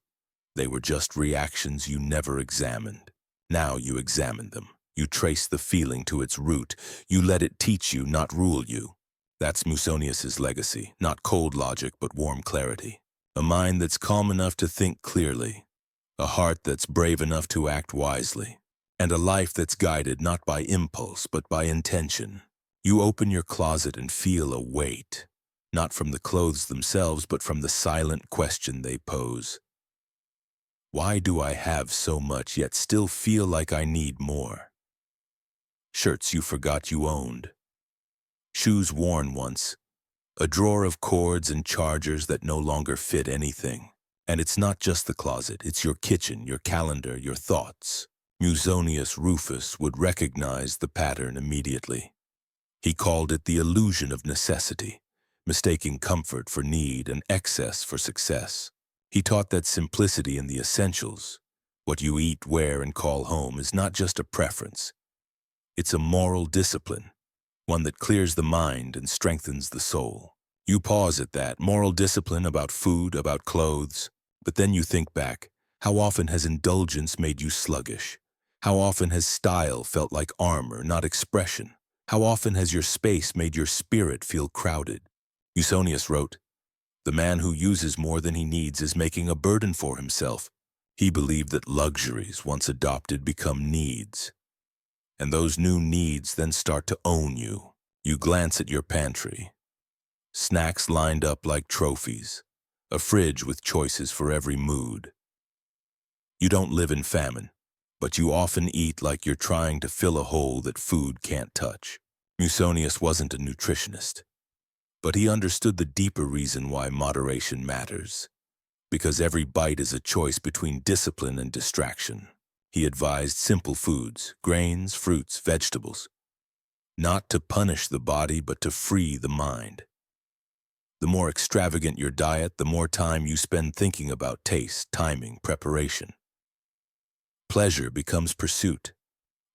They were just reactions you never examined. Now you examine them. You trace the feeling to its root. You let it teach you, not rule you. That's Musonius's legacy, not cold logic, but warm clarity. A mind that's calm enough to think clearly. a heart that's brave enough to act wisely, and a life that's guided not by impulse but by intention. You open your closet and feel a weight, not from the clothes themselves but from the silent question they pose. Why do I have so much yet still feel like I need more? Shirts you forgot you owned, shoes worn once, a drawer of cords and chargers that no longer fit anything. And it's not just the closet, it's your kitchen, your calendar, your thoughts. Musonius Rufus would recognize the pattern immediately. He called it the illusion of necessity, mistaking comfort for need and excess for success. He taught that simplicity in the essentials, what you eat, wear, and call home, is not just a preference. It's a moral discipline, one that clears the mind and strengthens the soul. You pause at that, moral discipline about food, about clothes, but then you think back. How often has indulgence made you sluggish? How often has style felt like armor, not expression? How often has your space made your spirit feel crowded? Musonius wrote, "The man who uses more than he needs is making a burden for himself." He believed that luxuries, once adopted, become needs. And those new needs then start to own you. You glance at your pantry. Snacks lined up like trophies. A fridge with choices for every mood. You don't live in famine, but you often eat like you're trying to fill a hole that food can't touch. Musonius wasn't a nutritionist, but he understood the deeper reason why moderation matters. Because every bite is a choice between discipline and distraction. He advised simple foods, grains, fruits, vegetables, not to punish the body but to free the mind. The more extravagant your diet, the more time you spend thinking about taste, timing, preparation. Pleasure becomes pursuit,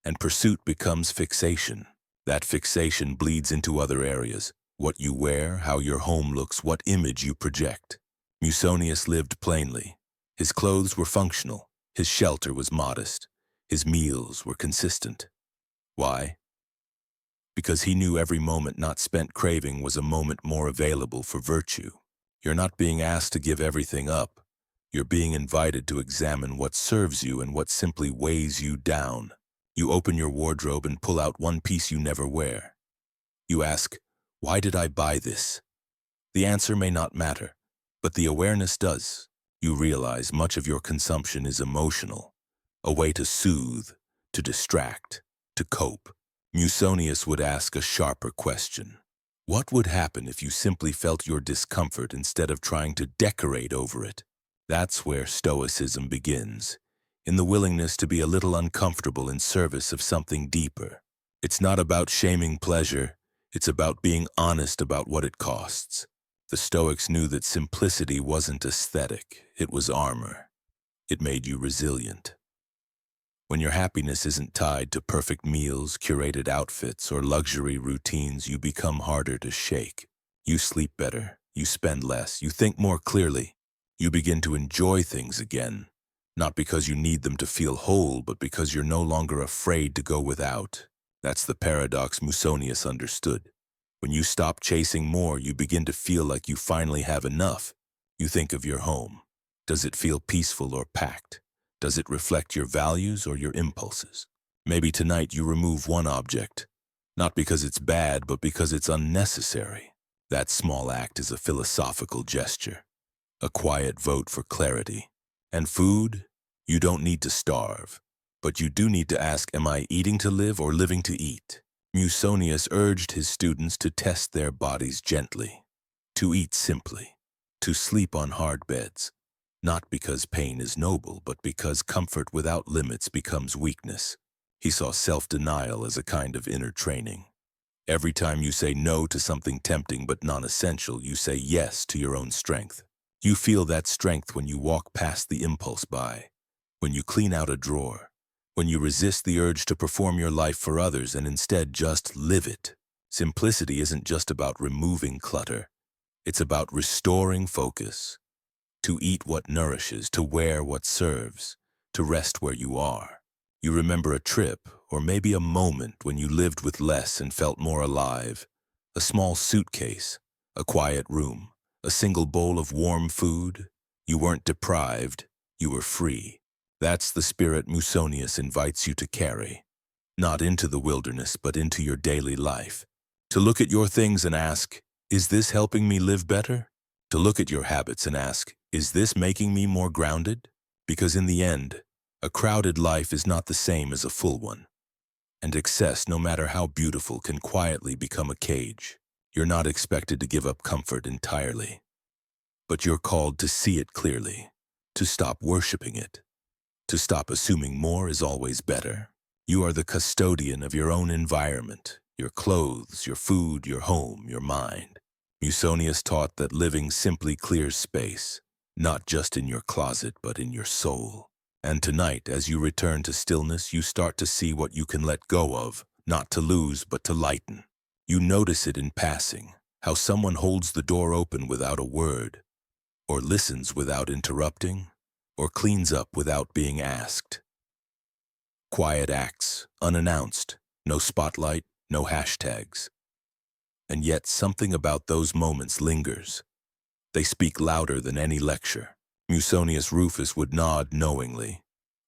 and pursuit becomes fixation. That fixation bleeds into other areas: what you wear, how your home looks, what image you project. Musonius lived plainly. His clothes were functional, his shelter was modest, his meals were consistent. Why? Because he knew every moment not spent craving was a moment more available for virtue. You're not being asked to give everything up. You're being invited to examine what serves you and what simply weighs you down. You open your wardrobe and pull out one piece you never wear. You ask, "Why did I buy this?" The answer may not matter, but the awareness does. You realize much of your consumption is emotional, a way to soothe, to distract, to cope. Musonius would ask a sharper question. What would happen if you simply felt your discomfort instead of trying to decorate over it? That's where Stoicism begins, in the willingness to be a little uncomfortable in service of something deeper. It's not about shaming pleasure, it's about being honest about what it costs. The Stoics knew that simplicity wasn't aesthetic, it was armor. It made you resilient. When your happiness isn't tied to perfect meals, curated outfits, or luxury routines, you become harder to shake. You sleep better, you spend less, you think more clearly. You begin to enjoy things again, not because you need them to feel whole, but because you're no longer afraid to go without. That's the paradox Musonius understood. When you stop chasing more, you begin to feel like you finally have enough. You think of your home. Does it feel peaceful or packed? Does it reflect your values or your impulses? Maybe tonight you remove one object, not because it's bad, but because it's unnecessary. That small act is a philosophical gesture, a quiet vote for clarity. And food? You don't need to starve, but you do need to ask, am I eating to live or living to eat? Musonius urged his students to test their bodies gently, to eat simply, to sleep on hard beds. Not because pain is noble, but because comfort without limits becomes weakness. He saw self-denial as a kind of inner training. Every time you say no to something tempting but non-essential, you say yes to your own strength. You feel that strength when you walk past the impulse buy, when you clean out a drawer, when you resist the urge to perform your life for others and instead just live it. Simplicity isn't just about removing clutter. It's about restoring focus. To eat what nourishes, to wear what serves, to rest where you are. You remember a trip, or maybe a moment when you lived with less and felt more alive. A small suitcase, a quiet room, a single bowl of warm food. You weren't deprived, you were free. That's the spirit Musonius invites you to carry, not into the wilderness but into your daily life. To look at your things and ask, is this helping me live better? To look at your habits and ask, is this making me more grounded? Because in the end, a crowded life is not the same as a full one. And excess, no matter how beautiful, can quietly become a cage. You're not expected to give up comfort entirely, but you're called to see it clearly, to stop worshiping it, to stop assuming more is always better. You are the custodian of your own environment, your clothes, your food, your home, your mind. Musonius taught that living simply clears space, not just in your closet, but in your soul. And tonight, as you return to stillness, you start to see what you can let go of, not to lose, but to lighten. You notice it in passing, how someone holds the door open without a word, or listens without interrupting, or cleans up without being asked. Quiet acts, unannounced, no spotlight, no hashtags. And yet something about those moments lingers. They speak louder than any lecture. Musonius Rufus would nod knowingly.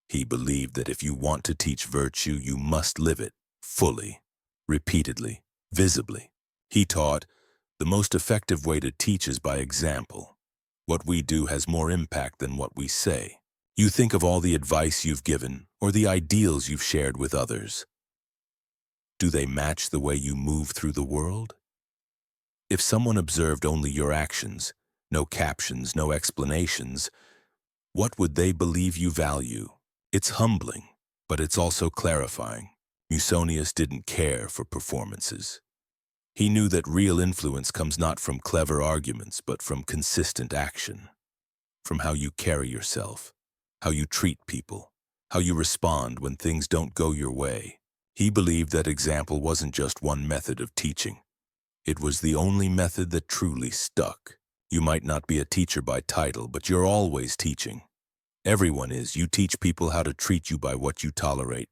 He believed that if you want to teach virtue, you must live it, fully, repeatedly, visibly. He taught, the most effective way to teach is by example. What we do has more impact than what we say. You think of all the advice you've given, or the ideals you've shared with others. Do they match the way you move through the world? If someone observed only your actions, no captions, no explanations, what would they believe you value? It's humbling, but it's also clarifying. Musonius didn't care for performances. He knew that real influence comes not from clever arguments, but from consistent action, from how you carry yourself, how you treat people, how you respond when things don't go your way. He believed that example wasn't just one method of teaching. It was the only method that truly stuck. You might not be a teacher by title, but you're always teaching. Everyone is. You teach people how to treat you by what you tolerate.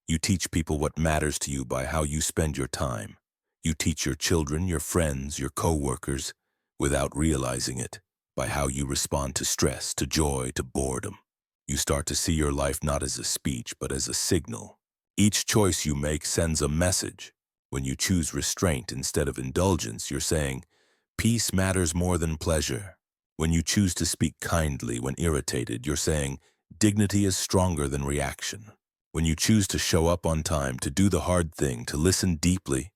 You teach people what matters to you by how you spend your time. You teach your children, your friends, your co-workers, without realizing it, by how you respond to stress, to joy, to boredom. You start to see your life not as a speech, but as a signal. Each choice you make sends a message. When you choose restraint instead of indulgence, you're saying, peace matters more than pleasure. When you choose to speak kindly when irritated, you're saying, dignity is stronger than reaction. When you choose to show up on time, to do the hard thing, to listen deeply,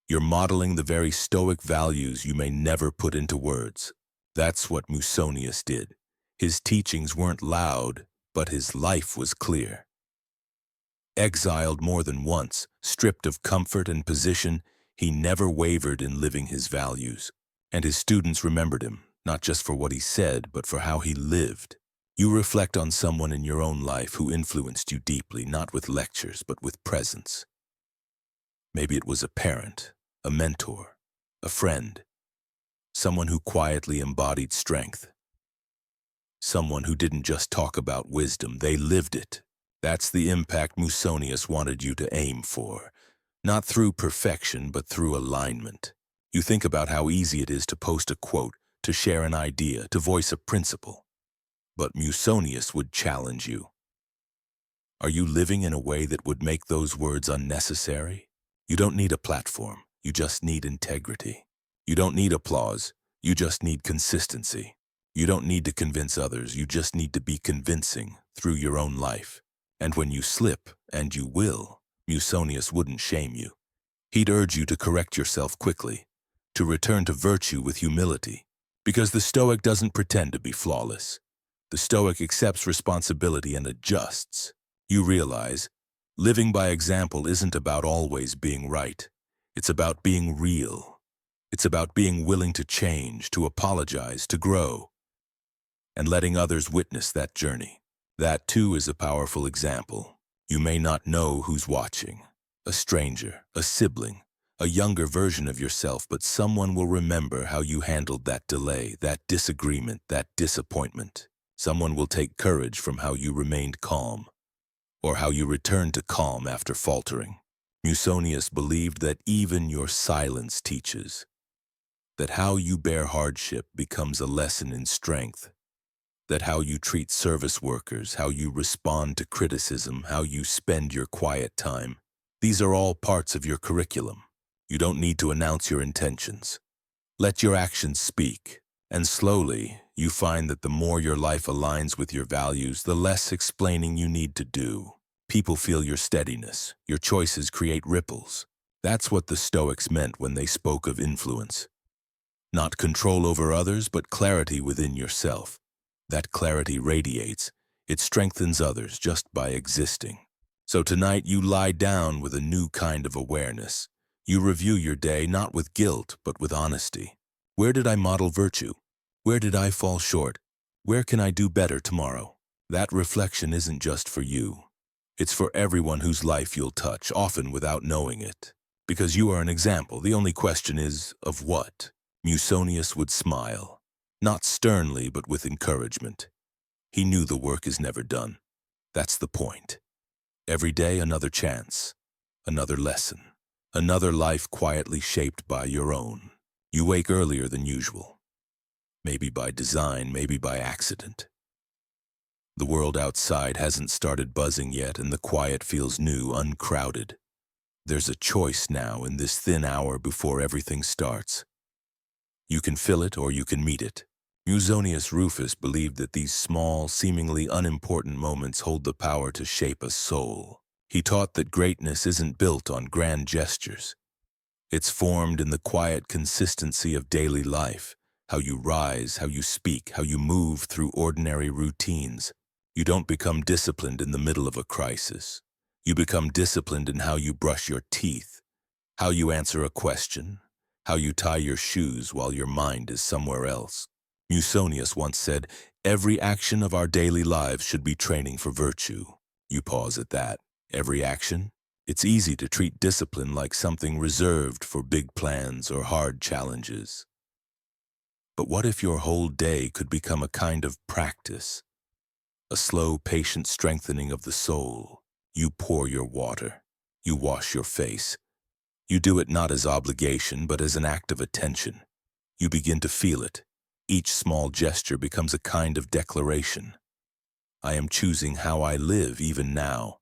you're modeling the very Stoic values you may never put into words. That's what Musonius did. His teachings weren't loud, but his life was clear. Exiled more than once, stripped of comfort and position, he never wavered in living his values. And his students remembered him, not just for what he said, but for how he lived. You reflect on someone in your own life who influenced you deeply, not with lectures, but with presence. Maybe it was a parent, a mentor, a friend, someone who quietly embodied strength. Someone who didn't just talk about wisdom, they lived it. That's the impact Musonius wanted you to aim for, not through perfection, but through alignment. You think about how easy it is to post a quote, to share an idea, to voice a principle. But Musonius would challenge you. Are you living in a way that would make those words unnecessary? You don't need a platform, you just need integrity. You don't need applause, you just need consistency. You don't need to convince others, you just need to be convincing through your own life. And when you slip, and you will, Musonius wouldn't shame you. He'd urge you to correct yourself quickly, to return to virtue with humility, because the Stoic doesn't pretend to be flawless. The Stoic accepts responsibility and adjusts. You realize, living by example isn't about always being right. It's about being real. It's about being willing to change, to apologize, to grow, and letting others witness that journey. That too is a powerful example. You may not know who's watching. A stranger, a sibling, a younger version of yourself, but someone will remember how you handled that delay, that disagreement, that disappointment. Someone will take courage from how you remained calm, or how you returned to calm after faltering. Musonius believed that even your silence teaches, that how you bear hardship becomes a lesson in strength. That how you treat service workers, how you respond to criticism, how you spend your quiet time, these are all parts of your curriculum. You don't need to announce your intentions. Let your actions speak. And slowly, you find that the more your life aligns with your values, the less explaining you need to do. People feel your steadiness. Your choices create ripples. That's what the Stoics meant when they spoke of influence. Not control over others, but clarity within yourself. That clarity radiates. It strengthens others just by existing. So tonight you lie down with a new kind of awareness. You review your day not with guilt, but with honesty. Where did I model virtue? Where did I fall short? Where can I do better tomorrow? That reflection isn't just for you. It's for everyone whose life you'll touch, often without knowing it. Because you are an example, the only question is, of what? Musonius would smile, not sternly but with encouragement. He knew the work is never done. That's the point. Every day another chance, another lesson, another life quietly shaped by your own. You wake earlier than usual. Maybe by design, maybe by accident. The world outside hasn't started buzzing yet and the quiet feels new, uncrowded. There's a choice now in this thin hour before everything starts. You can fill it or you can meet it. Musonius Rufus believed that these small, seemingly unimportant moments hold the power to shape a soul. He taught that greatness isn't built on grand gestures. It's formed in the quiet consistency of daily life, how you rise, how you speak, how you move through ordinary routines. You don't become disciplined in the middle of a crisis. You become disciplined in how you brush your teeth, how you answer a question, how you tie your shoes while your mind is somewhere else. Musonius once said, "Every action of our daily lives should be training for virtue." You pause at that. Every action? It's easy to treat discipline like something reserved for big plans or hard challenges. But what if your whole day could become a kind of practice? A slow, patient strengthening of the soul. You pour your water. You wash your face. You do it not as obligation, but as an act of attention. You begin to feel it. Each small gesture becomes a kind of declaration. I am choosing how I live even now,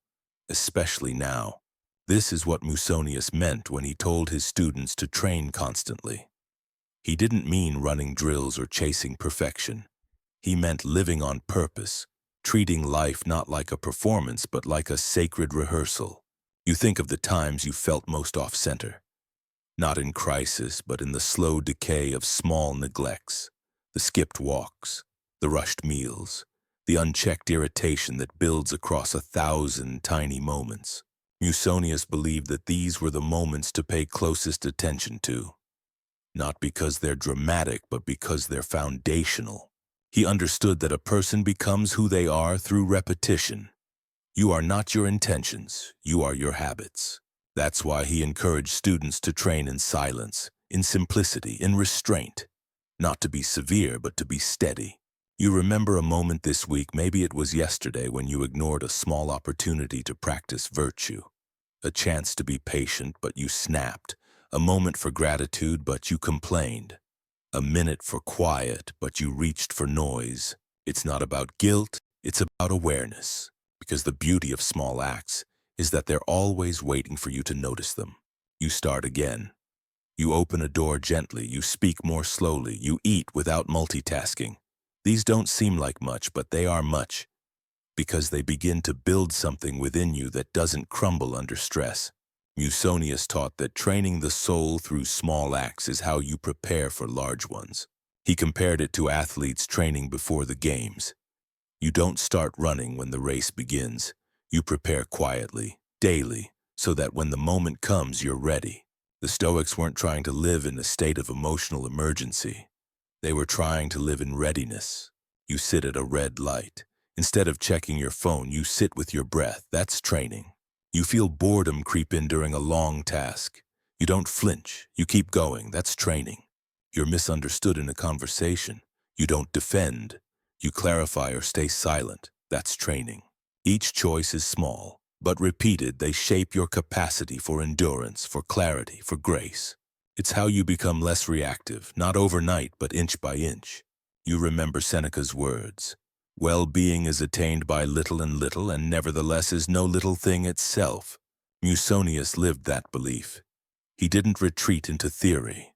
especially now. This is what Musonius meant when he told his students to train constantly. He didn't mean running drills or chasing perfection. He meant living on purpose, treating life not like a performance but like a sacred rehearsal. You think of the times you felt most off-center. Not in crisis, but in the slow decay of small neglects, the skipped walks, the rushed meals, the unchecked irritation that builds across 1,000 tiny moments. Musonius believed that these were the moments to pay closest attention to. Not because they're dramatic, but because they're foundational. He understood that a person becomes who they are through repetition. You are not your intentions, you are your habits. That's why he encouraged students to train in silence, in simplicity, in restraint. Not to be severe, but to be steady. You remember a moment this week, maybe it was yesterday, when you ignored a small opportunity to practice virtue. A chance to be patient, but you snapped. A moment for gratitude, but you complained. A minute for quiet, but you reached for noise. It's not about guilt, it's about awareness. Because the beauty of small acts is that they're always waiting for you to notice them. You start again. You open a door gently, you speak more slowly, you eat without multitasking. These don't seem like much, but they are much, because they begin to build something within you that doesn't crumble under stress. Musonius taught that training the soul through small acts is how you prepare for large ones. He compared it to athletes training before the games. You don't start running when the race begins. You prepare quietly, daily, so that when the moment comes, you're ready. The Stoics weren't trying to live in a state of emotional emergency. They were trying to live in readiness. You sit at a red light. Instead of checking your phone, you sit with your breath. That's training. You feel boredom creep in during a long task. You don't flinch. You keep going. That's training. You're misunderstood in a conversation. You don't defend. You clarify or stay silent. That's training. Each choice is small, but repeated, they shape your capacity for endurance, for clarity, for grace. It's how you become less reactive, not overnight, but inch by inch. You remember Seneca's words. Well-being is attained by little and little, and nevertheless is no little thing itself. Musonius lived that belief. He didn't retreat into theory.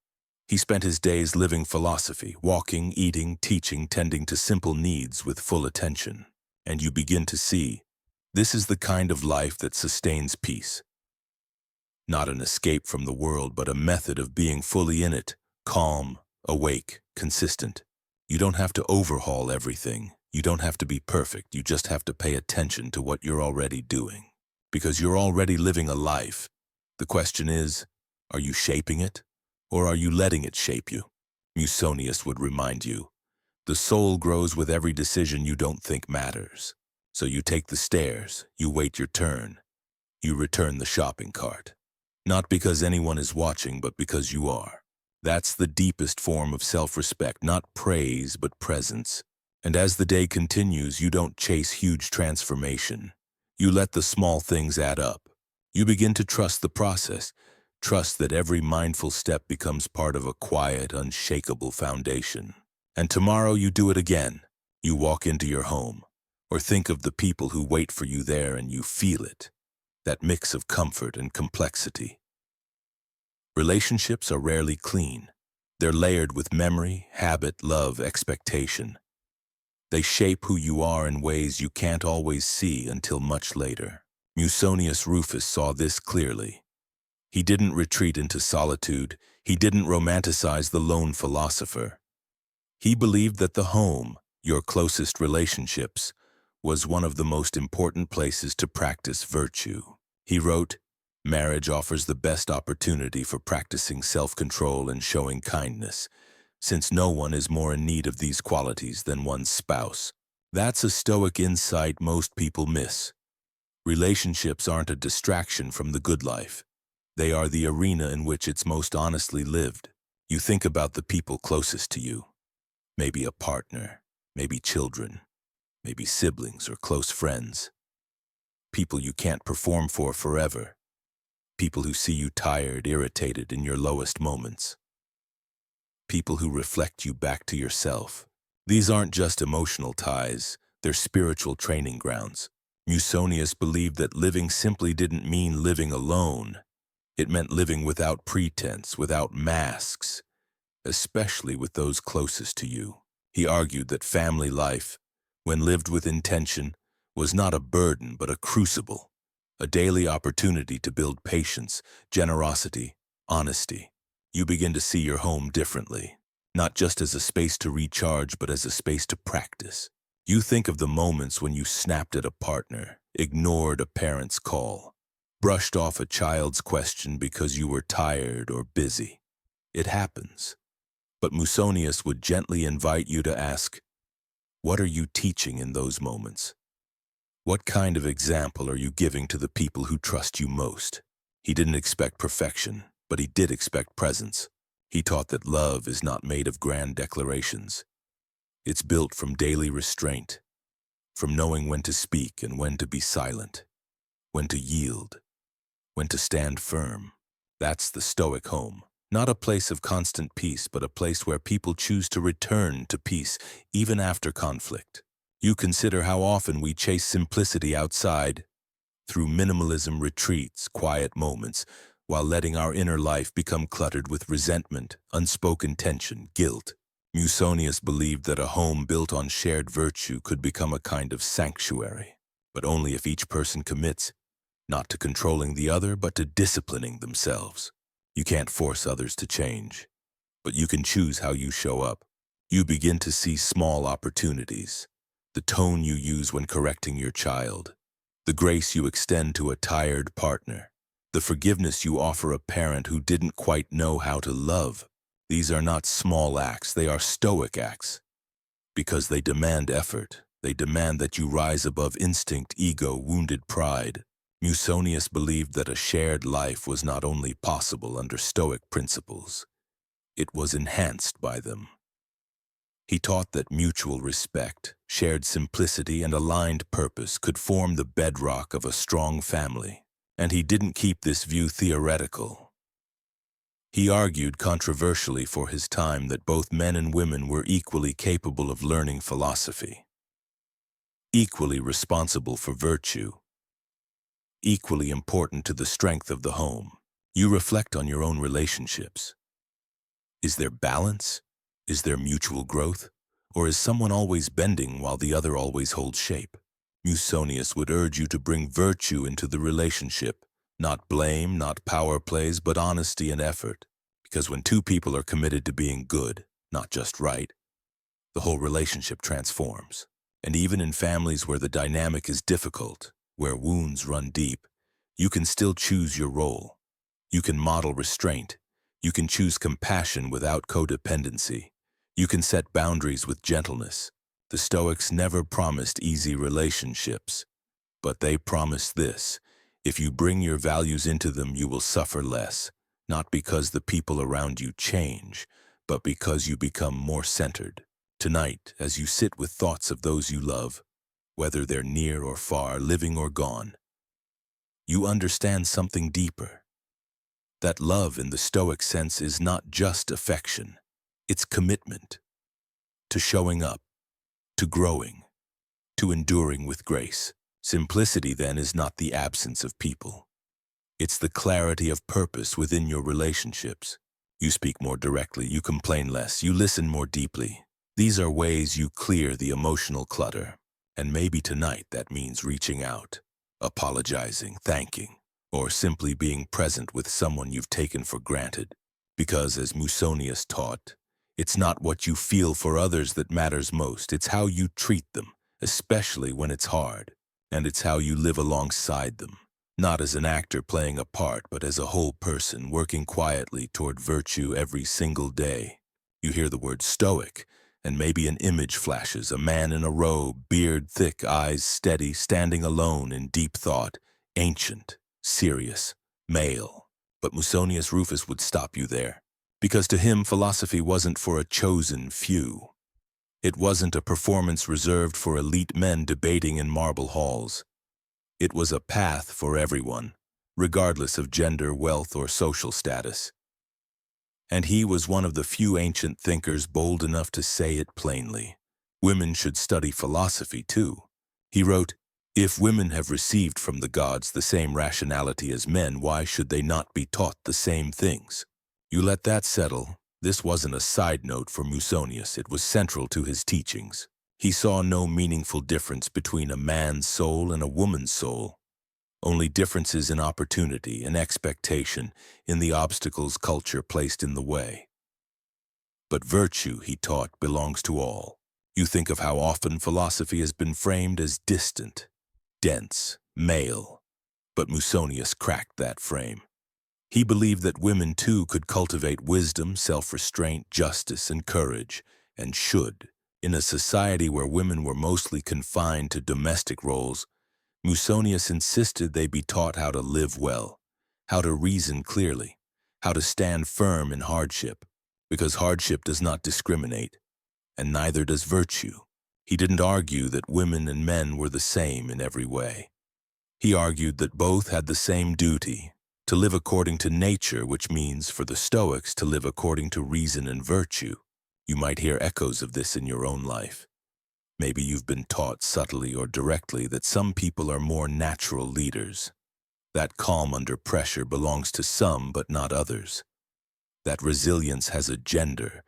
He spent his days living philosophy, walking, eating, teaching, tending to simple needs with full attention. And you begin to see, this is the kind of life that sustains peace. Not an escape from the world, but a method of being fully in it, calm, awake, consistent. You don't have to overhaul everything. You don't have to be perfect. You just have to pay attention to what you're already doing. Because you're already living a life. The question is, are you shaping it, or are you letting it shape you? Musonius would remind you, the soul grows with every decision you don't think matters. So you take the stairs, you wait your turn, you return the shopping cart. Not because anyone is watching, but because you are. That's the deepest form of self-respect, not praise, but presence. And as the day continues, you don't chase huge transformation. You let the small things add up. You begin to trust the process. Trust that every mindful step becomes part of a quiet, unshakable foundation. And tomorrow you do it again. You walk into your home, or think of the people who wait for you there, and you feel it. That mix of comfort and complexity. Relationships are rarely clean. They're layered with memory, habit, love, expectation. They shape who you are in ways you can't always see until much later. Musonius Rufus saw this clearly. He didn't retreat into solitude. He didn't romanticize the lone philosopher. He believed that the home, your closest relationships, was one of the most important places to practice virtue. He wrote, "Marriage offers the best opportunity for practicing self-control and showing kindness, since no one is more in need of these qualities than one's spouse." That's a Stoic insight most people miss. Relationships aren't a distraction from the good life. They are the arena in which it's most honestly lived. You think about the people closest to you. Maybe a partner, maybe children, maybe siblings or close friends. People you can't perform for forever. People who see you tired, irritated in your lowest moments. People who reflect you back to yourself. These aren't just emotional ties, they're spiritual training grounds. Musonius believed that living simply didn't mean living alone. It meant living without pretense, without masks, especially with those closest to you. He argued that family life, when lived with intention, was not a burden but a crucible, a daily opportunity to build patience, generosity, honesty. You begin to see your home differently, not just as a space to recharge, but as a space to practice. You think of the moments when you snapped at a partner, ignored a parent's call, brushed off a child's question because you were tired or busy. It happens. But Musonius would gently invite you to ask, what are you teaching in those moments? What kind of example are you giving to the people who trust you most? He didn't expect perfection, but he did expect presence. He taught that love is not made of grand declarations. It's built from daily restraint, from knowing when to speak and when to be silent, when to yield, when to stand firm. That's the Stoic home. Not a place of constant peace, but a place where people choose to return to peace even after conflict. You consider how often we chase simplicity outside, through minimalism retreats, quiet moments, while letting our inner life become cluttered with resentment, unspoken tension, guilt. Musonius believed that a home built on shared virtue could become a kind of sanctuary, but only if each person commits, not to controlling the other, but to disciplining themselves. You can't force others to change, but you can choose how you show up. You begin to see small opportunities, the tone you use when correcting your child, the grace you extend to a tired partner, the forgiveness you offer a parent who didn't quite know how to love. These are not small acts, they are Stoic acts, because they demand effort. They demand that you rise above instinct, ego, wounded pride. Musonius believed that a shared life was not only possible under Stoic principles, it was enhanced by them. He taught that mutual respect, shared simplicity, and aligned purpose could form the bedrock of a strong family, and he didn't keep this view theoretical. He argued controversially for his time that both men and women were equally capable of learning philosophy. equally responsible for virtue, equally important to the strength of the home. You reflect on your own relationships. Is there balance? Is there mutual growth? Or is someone always bending while the other always holds shape? Musonius would urge you to bring virtue into the relationship, not blame, not power plays, but honesty and effort. Because when two people are committed to being good, not just right, the whole relationship transforms. And even in families where the dynamic is difficult, where wounds run deep, you can still choose your role. You can model restraint. You can choose compassion without codependency. You can set boundaries with gentleness. The Stoics never promised easy relationships, but they promised this: if you bring your values into them, you will suffer less, not because the people around you change, but because you become more centered. Tonight, as you sit with thoughts of those you love, whether they're near or far, living or gone, you understand something deeper. That love in the Stoic sense is not just affection, it's commitment to showing up, to growing, to enduring with grace. Simplicity, then, is not the absence of people. It's the clarity of purpose within your relationships. You speak more directly, you complain less, you listen more deeply. These are ways you clear the emotional clutter. And maybe tonight that means reaching out, apologizing, thanking, or simply being present with someone you've taken for granted. Because, as Musonius taught, it's not what you feel for others that matters most, it's how you treat them, especially when it's hard. And it's how you live alongside them, not as an actor playing a part, but as a whole person working quietly toward virtue every single day. You hear the word Stoic, and maybe an image flashes: a man in a robe, beard thick, eyes steady, standing alone in deep thought, ancient, serious, male. But Musonius Rufus would stop you there, because to him philosophy wasn't for a chosen few. It wasn't a performance reserved for elite men debating in marble halls. It was a path for everyone, regardless of gender, wealth, or social status. And he was one of the few ancient thinkers bold enough to say it plainly. Women should study philosophy too. He wrote, "If women have received from the gods the same rationality as men, why should they not be taught the same things?" You let that settle. This wasn't a side note for Musonius, it was central to his teachings. He saw no meaningful difference between a man's soul and a woman's soul. Only differences in opportunity and expectation, in the obstacles culture placed in the way. But virtue, he taught, belongs to all. You think of how often philosophy has been framed as distant, dense, male. But Musonius cracked that frame. He believed that women too could cultivate wisdom, self-restraint, justice, and courage, and should. In a society where women were mostly confined to domestic roles, Musonius insisted they be taught how to live well, how to reason clearly, how to stand firm in hardship, because hardship does not discriminate, and neither does virtue. He didn't argue that women and men were the same in every way. He argued that both had the same duty, to live according to nature, which means, for the Stoics, to live according to reason and virtue. You might hear echoes of this in your own life. Maybe you've been taught subtly or directly that some people are more natural leaders. That calm under pressure belongs to some but not others. That resilience has a gender,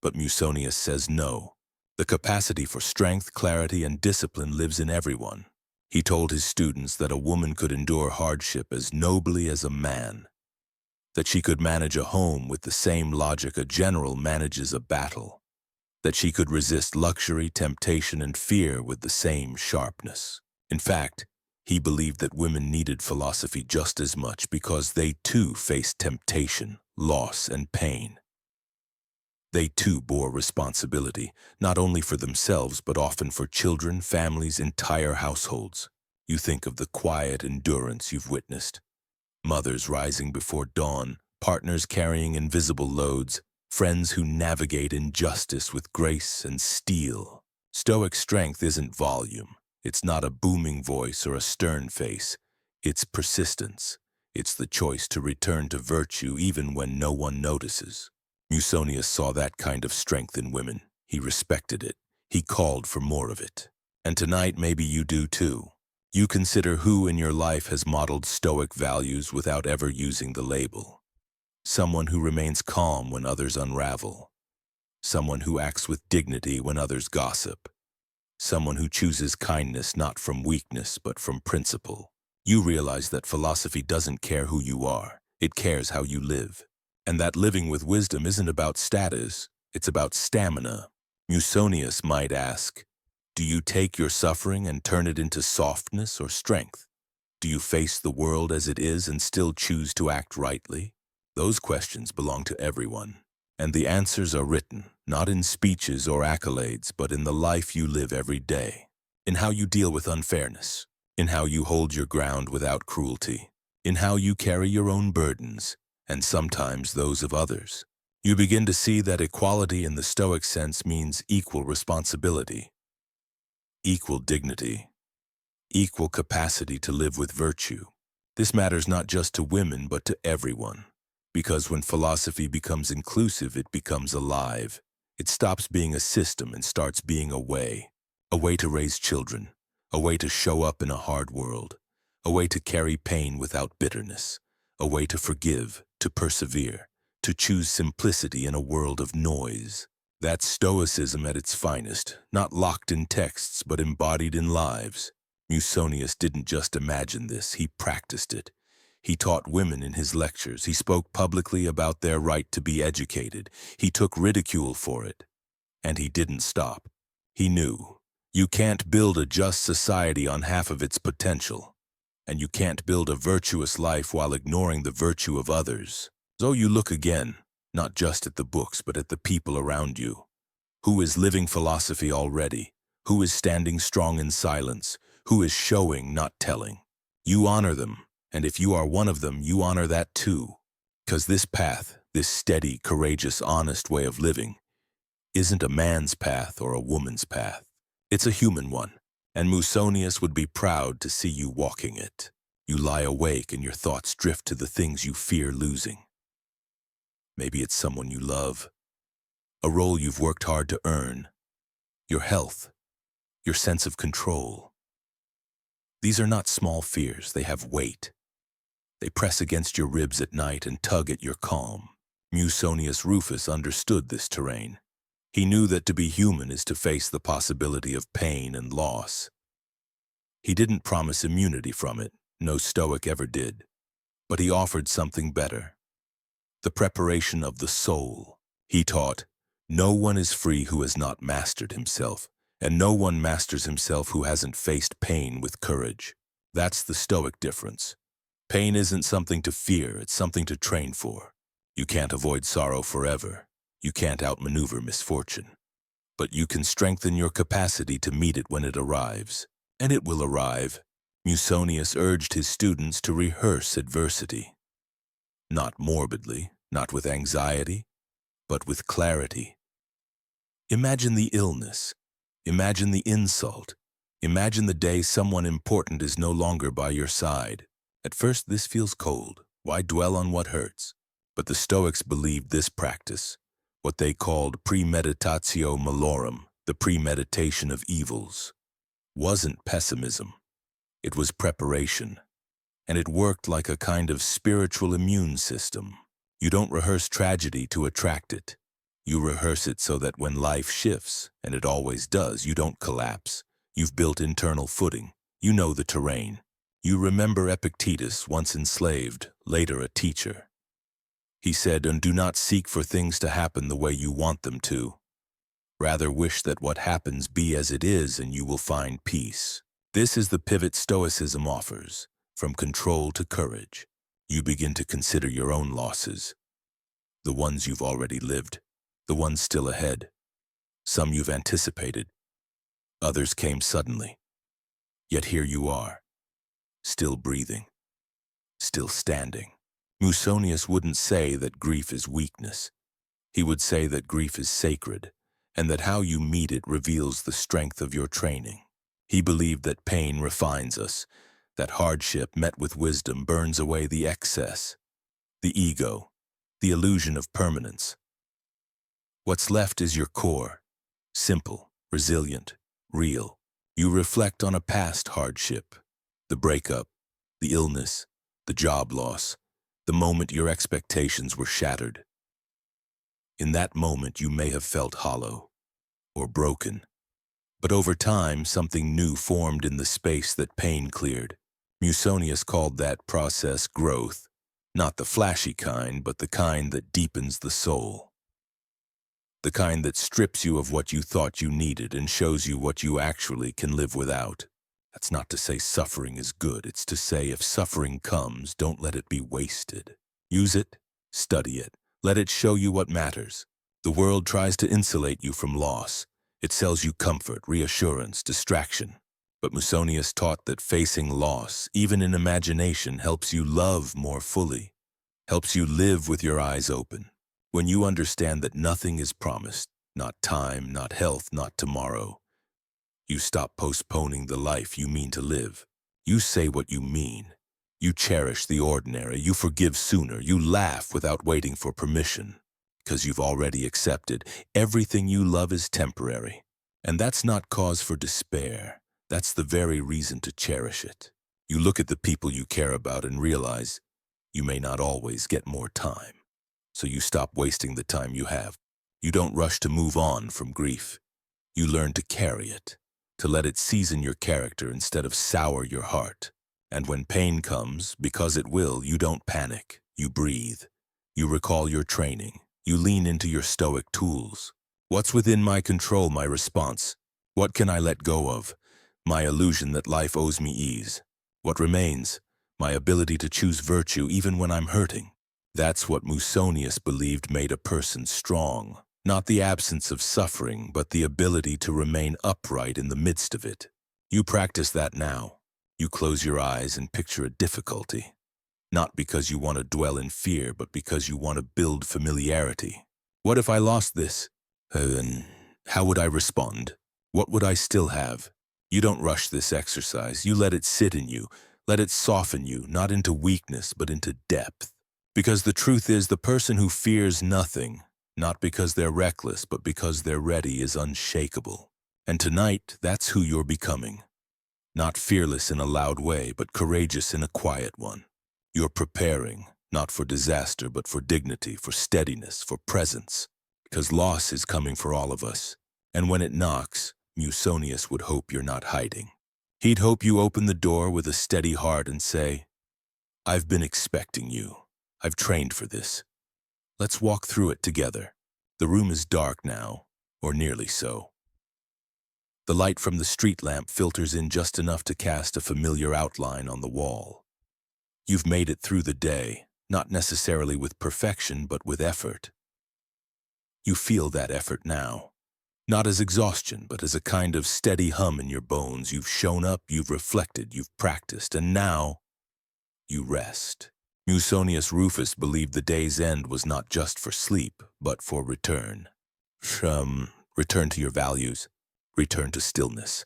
but Musonius says no. The capacity for strength, clarity, and discipline lives in everyone. He told his students that a woman could endure hardship as nobly as a man, that she could manage a home with the same logic a general manages a battle, that she could resist luxury, temptation, and fear with the same sharpness. In fact, he believed that women needed philosophy just as much because they too faced temptation, loss, and pain. They too bore responsibility, not only for themselves, but often for children, families, entire households. You think of the quiet endurance you've witnessed. Mothers rising before dawn, partners carrying invisible loads, friends who navigate injustice with grace and steel. Stoic strength isn't volume. It's not a booming voice or a stern face. It's persistence. It's the choice to return to virtue even when no one notices. Musonius saw that kind of strength in women. He respected it. He called for more of it. And tonight maybe you do too. You consider who in your life has modeled Stoic values without ever using the label. Someone who remains calm when others unravel. Someone who acts with dignity when others gossip. Someone who chooses kindness not from weakness but from principle. You realize that philosophy doesn't care who you are, it cares how you live. And that living with wisdom isn't about status, it's about stamina. Musonius might ask, do you take your suffering and turn it into softness or strength? Do you face the world as it is and still choose to act rightly? Those questions belong to everyone. And the answers are written, not in speeches or accolades, but in the life you live every day. In how you deal with unfairness. In how you hold your ground without cruelty. In how you carry your own burdens, and sometimes those of others. You begin to see that equality in the Stoic sense means equal responsibility, equal dignity, equal capacity to live with virtue. This matters not just to women, but to everyone. Because when philosophy becomes inclusive, it becomes alive. It stops being a system and starts being a way to raise children, a way to show up in a hard world, a way to carry pain without bitterness, a way to forgive, to persevere, to choose simplicity in a world of noise. That's Stoicism at its finest, not locked in texts but embodied in lives. Musonius didn't just imagine this, he practiced it. He taught women in his lectures. He spoke publicly about their right to be educated. He took ridicule for it. And he didn't stop. He knew, you can't build a just society on half of its potential. And you can't build a virtuous life while ignoring the virtue of others. So you look again, not just at the books, but at the people around you. Who is living philosophy already? Who is standing strong in silence? Who is showing, not telling? You honor them. And if you are one of them, you honor that too. Because this path, this steady, courageous, honest way of living, isn't a man's path or a woman's path. It's a human one. And Musonius would be proud to see you walking it. You lie awake and your thoughts drift to the things you fear losing. Maybe it's someone you love, a role you've worked hard to earn, your health, your sense of control. These are not small fears, they have weight. They press against your ribs at night and tug at your calm. Musonius Rufus understood this terrain. He knew that to be human is to face the possibility of pain and loss. He didn't promise immunity from it, no Stoic ever did. But he offered something better. The preparation of the soul. He taught, no one is free who has not mastered himself, and no one masters himself who hasn't faced pain with courage. That's the Stoic difference. Pain isn't something to fear, it's something to train for. You can't avoid sorrow forever. You can't outmaneuver misfortune. But you can strengthen your capacity to meet it when it arrives. And it will arrive. Musonius urged his students to rehearse adversity. Not morbidly, not with anxiety, but with clarity. Imagine the illness. Imagine the insult. Imagine the day someone important is no longer by your side. At first, this feels cold. Why dwell on what hurts? But the Stoics believed this practice, what they called premeditatio malorum, the premeditation of evils, wasn't pessimism. It was preparation. And it worked like a kind of spiritual immune system. You don't rehearse tragedy to attract it. You rehearse it so that when life shifts, and it always does, you don't collapse. You've built internal footing. You know the terrain. You remember Epictetus, once enslaved, later a teacher. He said, and do not seek for things to happen the way you want them to. Rather wish that what happens be as it is and you will find peace. This is the pivot Stoicism offers. From control to courage. You begin to consider your own losses. The ones you've already lived. The ones still ahead. Some you've anticipated. Others came suddenly. Yet here you are. Still breathing, still standing. Musonius wouldn't say that grief is weakness. He would say that grief is sacred, and that how you meet it reveals the strength of your training. He believed that pain refines us, that hardship met with wisdom burns away the excess, the ego, the illusion of permanence. What's left is your core, simple, resilient, real. You reflect on a past hardship, the breakup, the illness, the job loss, the moment your expectations were shattered. In that moment, you may have felt hollow or broken, but over time, something new formed in the space that pain cleared. Musonius called that process growth, not the flashy kind, but the kind that deepens the soul. The kind that strips you of what you thought you needed and shows you what you actually can live without. That's not to say suffering is good. It's to say if suffering comes, don't let it be wasted. Use it, study it, let it show you what matters. The world tries to insulate you from loss. It sells you comfort, reassurance, distraction. But Musonius taught that facing loss, even in imagination, helps you love more fully, helps you live with your eyes open. When you understand that nothing is promised, not time, not health, not tomorrow, you stop postponing the life you mean to live. You say what you mean. You cherish the ordinary. You forgive sooner. You laugh without waiting for permission, because you've already accepted everything you love is temporary. And that's not cause for despair. That's the very reason to cherish it. You look at the people you care about and realize you may not always get more time. So you stop wasting the time you have. You don't rush to move on from grief. You learn to carry it, to let it season your character instead of sour your heart. And when pain comes, because it will, you don't panic. You breathe. You recall your training. You lean into your Stoic tools. What's within my control, my response? What can I let go of? My illusion that life owes me ease. What remains? My ability to choose virtue even when I'm hurting. That's what Musonius believed made a person strong. Not the absence of suffering, but the ability to remain upright in the midst of it. You practice that now. You close your eyes and picture a difficulty. Not because you want to dwell in fear, but because you want to build familiarity. What if I lost this? Then how would I respond? What would I still have? You don't rush this exercise. You let it sit in you. Let it soften you, not into weakness, but into depth. Because the truth is, the person who fears nothing, not because they're reckless, but because they're ready, is unshakable. And tonight, that's who you're becoming. Not fearless in a loud way, but courageous in a quiet one. You're preparing, not for disaster, but for dignity, for steadiness, for presence. Because loss is coming for all of us. And when it knocks, Musonius would hope you're not hiding. He'd hope you open the door with a steady heart and say, I've been expecting you. I've trained for this. Let's walk through it together. The room is dark now, or nearly so. The light from the street lamp filters in just enough to cast a familiar outline on the wall. You've made it through the day, not necessarily with perfection, but with effort. You feel that effort now. Not as exhaustion, but as a kind of steady hum in your bones. You've shown up, you've reflected, you've practiced, and now you rest. Musonius Rufus believed the day's end was not just for sleep, but for return. Return to your values, return to stillness,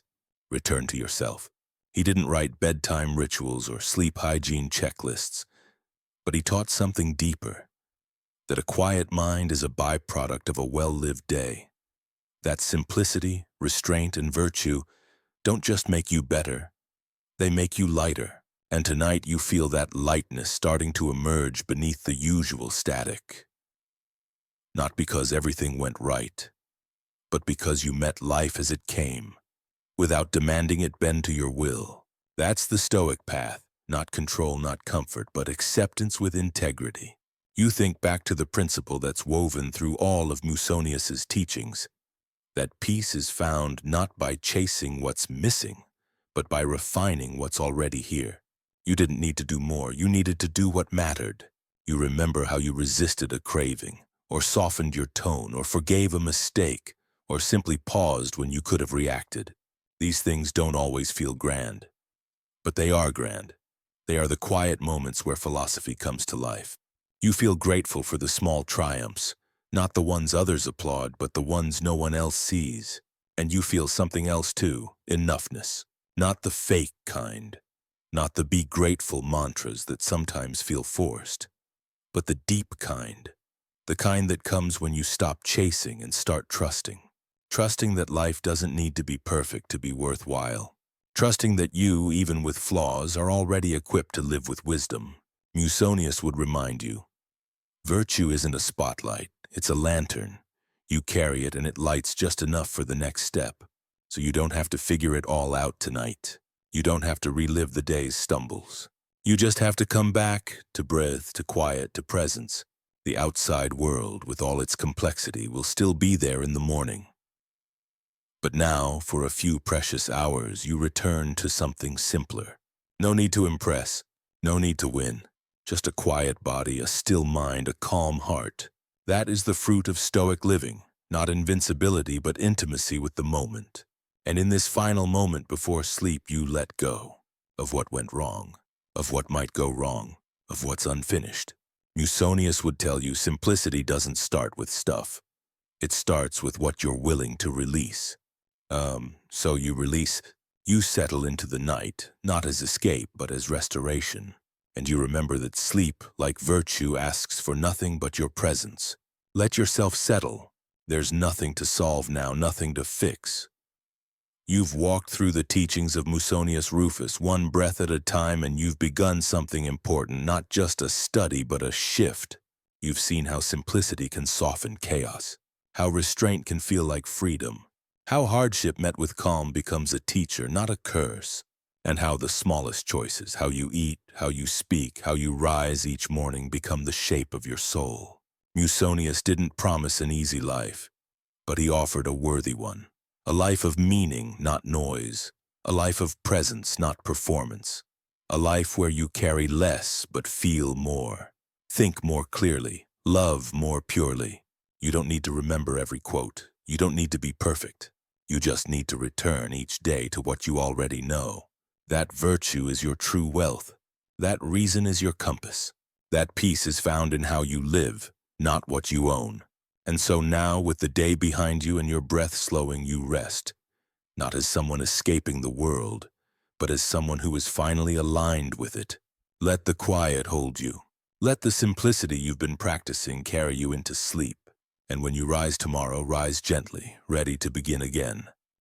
return to yourself. He didn't write bedtime rituals or sleep hygiene checklists, but he taught something deeper, that a quiet mind is a byproduct of a well-lived day. That simplicity, restraint, and virtue don't just make you better, they make you lighter. And tonight you feel that lightness starting to emerge beneath the usual static. Not because everything went right, but because you met life as it came, without demanding it bend to your will. That's the Stoic path, not control, not comfort, but acceptance with integrity. You think back to the principle that's woven through all of Musonius's teachings, that peace is found not by chasing what's missing, but by refining what's already here. You didn't need to do more. You needed to do what mattered. You remember how you resisted a craving, or softened your tone, or forgave a mistake, or simply paused when you could have reacted. These things don't always feel grand, but they are grand. They are the quiet moments where philosophy comes to life. You feel grateful for the small triumphs, not the ones others applaud, but the ones no one else sees. And you feel something else too, enoughness. Not the fake kind. Not the be grateful mantras that sometimes feel forced, but the deep kind, the kind that comes when you stop chasing and start trusting. trusting that life doesn't need to be perfect to be worthwhile, trusting that you, even with flaws, are already equipped to live with wisdom. Musonius would remind you, virtue isn't a spotlight, it's a lantern. You carry it and it lights just enough for the next step, so you don't have to figure it all out tonight. You don't have to relive the day's stumbles. You just have to come back to breath, to quiet, to presence. The outside world, with all its complexity, will still be there in the morning. But now, for a few precious hours, you return to something simpler. No need to impress, no need to win. Just a quiet body, a still mind, a calm heart. That is the fruit of Stoic living, not invincibility, but intimacy with the moment. And in this final moment before sleep, you let go of what went wrong, of what might go wrong, of what's unfinished. Musonius would tell you simplicity doesn't start with stuff. It starts with what you're willing to release. So you release, you settle into the night, not as escape, but as restoration. And you remember that sleep, like virtue, asks for nothing but your presence. Let yourself settle. There's nothing to solve now, nothing to fix. You've walked through the teachings of Musonius Rufus, one breath at a time, and you've begun something important, not just a study, but a shift. You've seen how simplicity can soften chaos, how restraint can feel like freedom, how hardship met with calm becomes a teacher, not a curse, and how the smallest choices, how you eat, how you speak, how you rise each morning, become the shape of your soul. Musonius didn't promise an easy life, but he offered a worthy one. A life of meaning, not noise. A life of presence, not performance. A life where you carry less but feel more. Think more clearly. Love more purely. You don't need to remember every quote. You don't need to be perfect. You just need to return each day to what you already know. That virtue is your true wealth. That reason is your compass. That peace is found in how you live, not what you own. And so now, with the day behind you and your breath slowing, you rest, not as someone escaping the world, but as someone who is finally aligned with it. Let the quiet hold you. Let the simplicity you've been practicing carry you into sleep. And when you rise tomorrow, rise gently, ready to begin again.